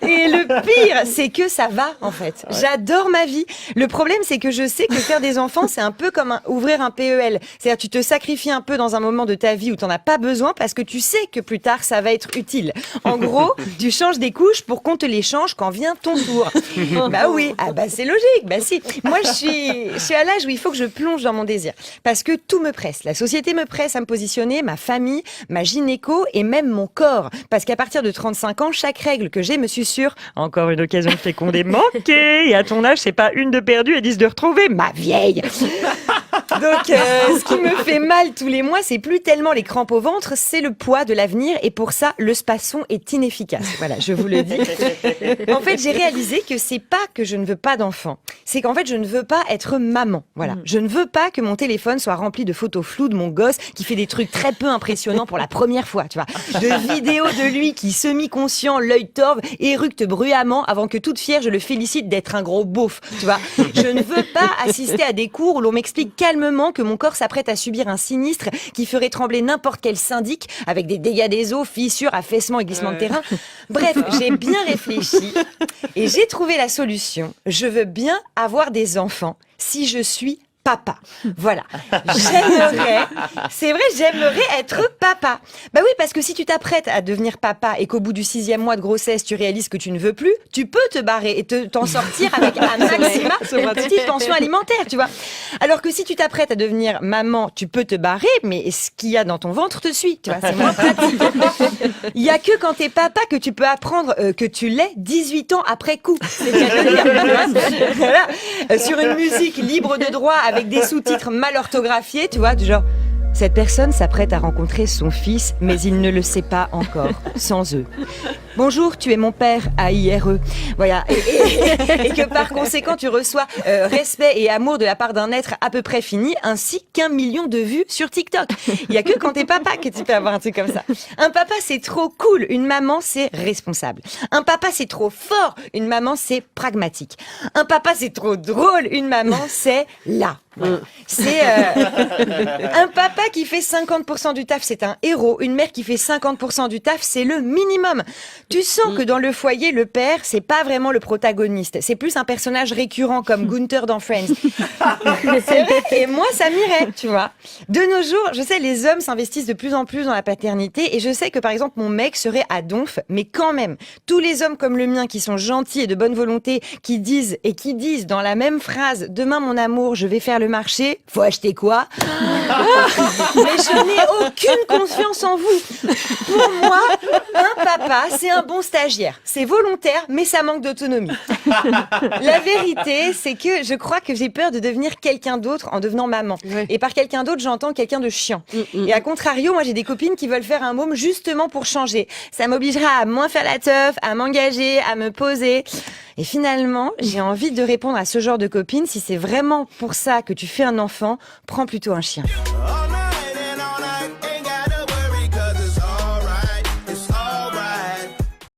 Et le pire, c'est que ça va, en fait. J'adore ma vie. Le problème, c'est que je sais que faire des enfants, c'est un peu comme ouvrir un PEL. C'est-à-dire, tu te sacrifies un peu dans un moment de ta vie où tu n'en as pas besoin parce que tu sais que plus tard, ça va être utile. En gros, tu changes des couches pour qu'on te les change quand vient ton tour. Bah oui, c'est logique. Bah si. Moi, je suis à l'âge où il faut que je plonge dans mon désir. Parce que tout me presse. La société me presse à me positionner, ma famille, ma gynéco et même mon corps. Parce qu'à partir de 35 ans, chaque règle que j'ai me susurre « Encore une occasion de féconder manquée. Et à ton âge, c'est pas une de perdue et 10 de retrouvée, ma vieille !» Donc, ce qui me fait mal tous les mois, c'est plus tellement les crampes au ventre, c'est le poids de l'avenir. Et pour ça, le spasson est inefficace. Voilà, je vous le dis. En fait, j'ai réalisé que c'est pas que je ne veux pas d'enfant. C'est qu'en fait, je ne veux pas être maman. Voilà. Je ne veux pas que mon téléphone soit rempli de photos floues de mon gosse qui fait des trucs très peu impressionnants pour la première fois, tu vois. De vidéos de lui qui, semi-conscient, l'œil torve, éructe bruyamment avant que toute fière, je le félicite d'être un gros beauf, tu vois. Je ne veux pas assister à des cours où l'on m'explique calmement que mon corps s'apprête à subir un sinistre qui ferait trembler n'importe quel syndic avec des dégâts des eaux, fissures, affaissements et glissements de terrain. Bref, j'ai bien réfléchi et j'ai trouvé la solution. Je veux bien avoir des enfants si je suis papa. Voilà. J'aimerais être papa. Bah oui, parce que si tu t'apprêtes à devenir papa et qu'au bout du 6e mois de grossesse, tu réalises que tu ne veux plus, tu peux te barrer et t'en sortir avec un maximum une petite pension alimentaire, tu vois. Alors que si tu t'apprêtes à devenir maman, tu peux te barrer, mais ce qu'il y a dans ton ventre te suit, tu vois, c'est moins pratique. Il y a que quand t'es papa que tu peux apprendre que tu l'es 18 ans après coup. C'est bien de dire. Voilà. Sur une musique libre de droit avec des sous-titres mal orthographiés, tu vois, du genre « Cette personne s'apprête à rencontrer son fils, mais il ne le sait pas encore, sans eux. Bonjour, tu es mon père, AIRE. » Voilà. Et que par conséquent, tu reçois respect et amour de la part d'un être à peu près fini, ainsi qu'1 million de vues sur TikTok. Il n'y a que quand t'es papa que tu peux avoir un truc comme ça. Un papa, c'est trop cool. Une maman, c'est responsable. Un papa, c'est trop fort. Une maman, c'est pragmatique. Un papa, c'est trop drôle. Une maman, c'est là. Voilà. C'est un papa qui fait 50% du taf, c'est un héros. Une mère qui fait 50% du taf, c'est le minimum. Tu sens que dans le foyer, le père, c'est pas vraiment le protagoniste. C'est plus un personnage récurrent comme Gunther dans Friends. C'est vrai. Et moi, ça m'irait, tu vois. De nos jours, je sais, les hommes s'investissent de plus en plus dans la paternité et je sais que, par exemple, mon mec serait à donf, mais quand même, tous les hommes comme le mien qui sont gentils et de bonne volonté, qui disent dans la même phrase « Demain, mon amour, je vais faire le marché, faut acheter quoi ?» Mais je n'ai aucune confiance en vous. Pour moi, un papa, c'est un bon stagiaire. C'est volontaire, mais ça manque d'autonomie. La vérité, c'est que je crois que j'ai peur de devenir quelqu'un d'autre en devenant maman. Ouais. Et par quelqu'un d'autre, j'entends quelqu'un de chiant. Et à contrario, moi, j'ai des copines qui veulent faire un môme justement pour changer. Ça m'obligera à moins faire la teuf, à m'engager, à me poser. Et finalement, j'ai envie de répondre à ce genre de copines. Si c'est vraiment pour ça que tu fais un enfant, prends plutôt un chien.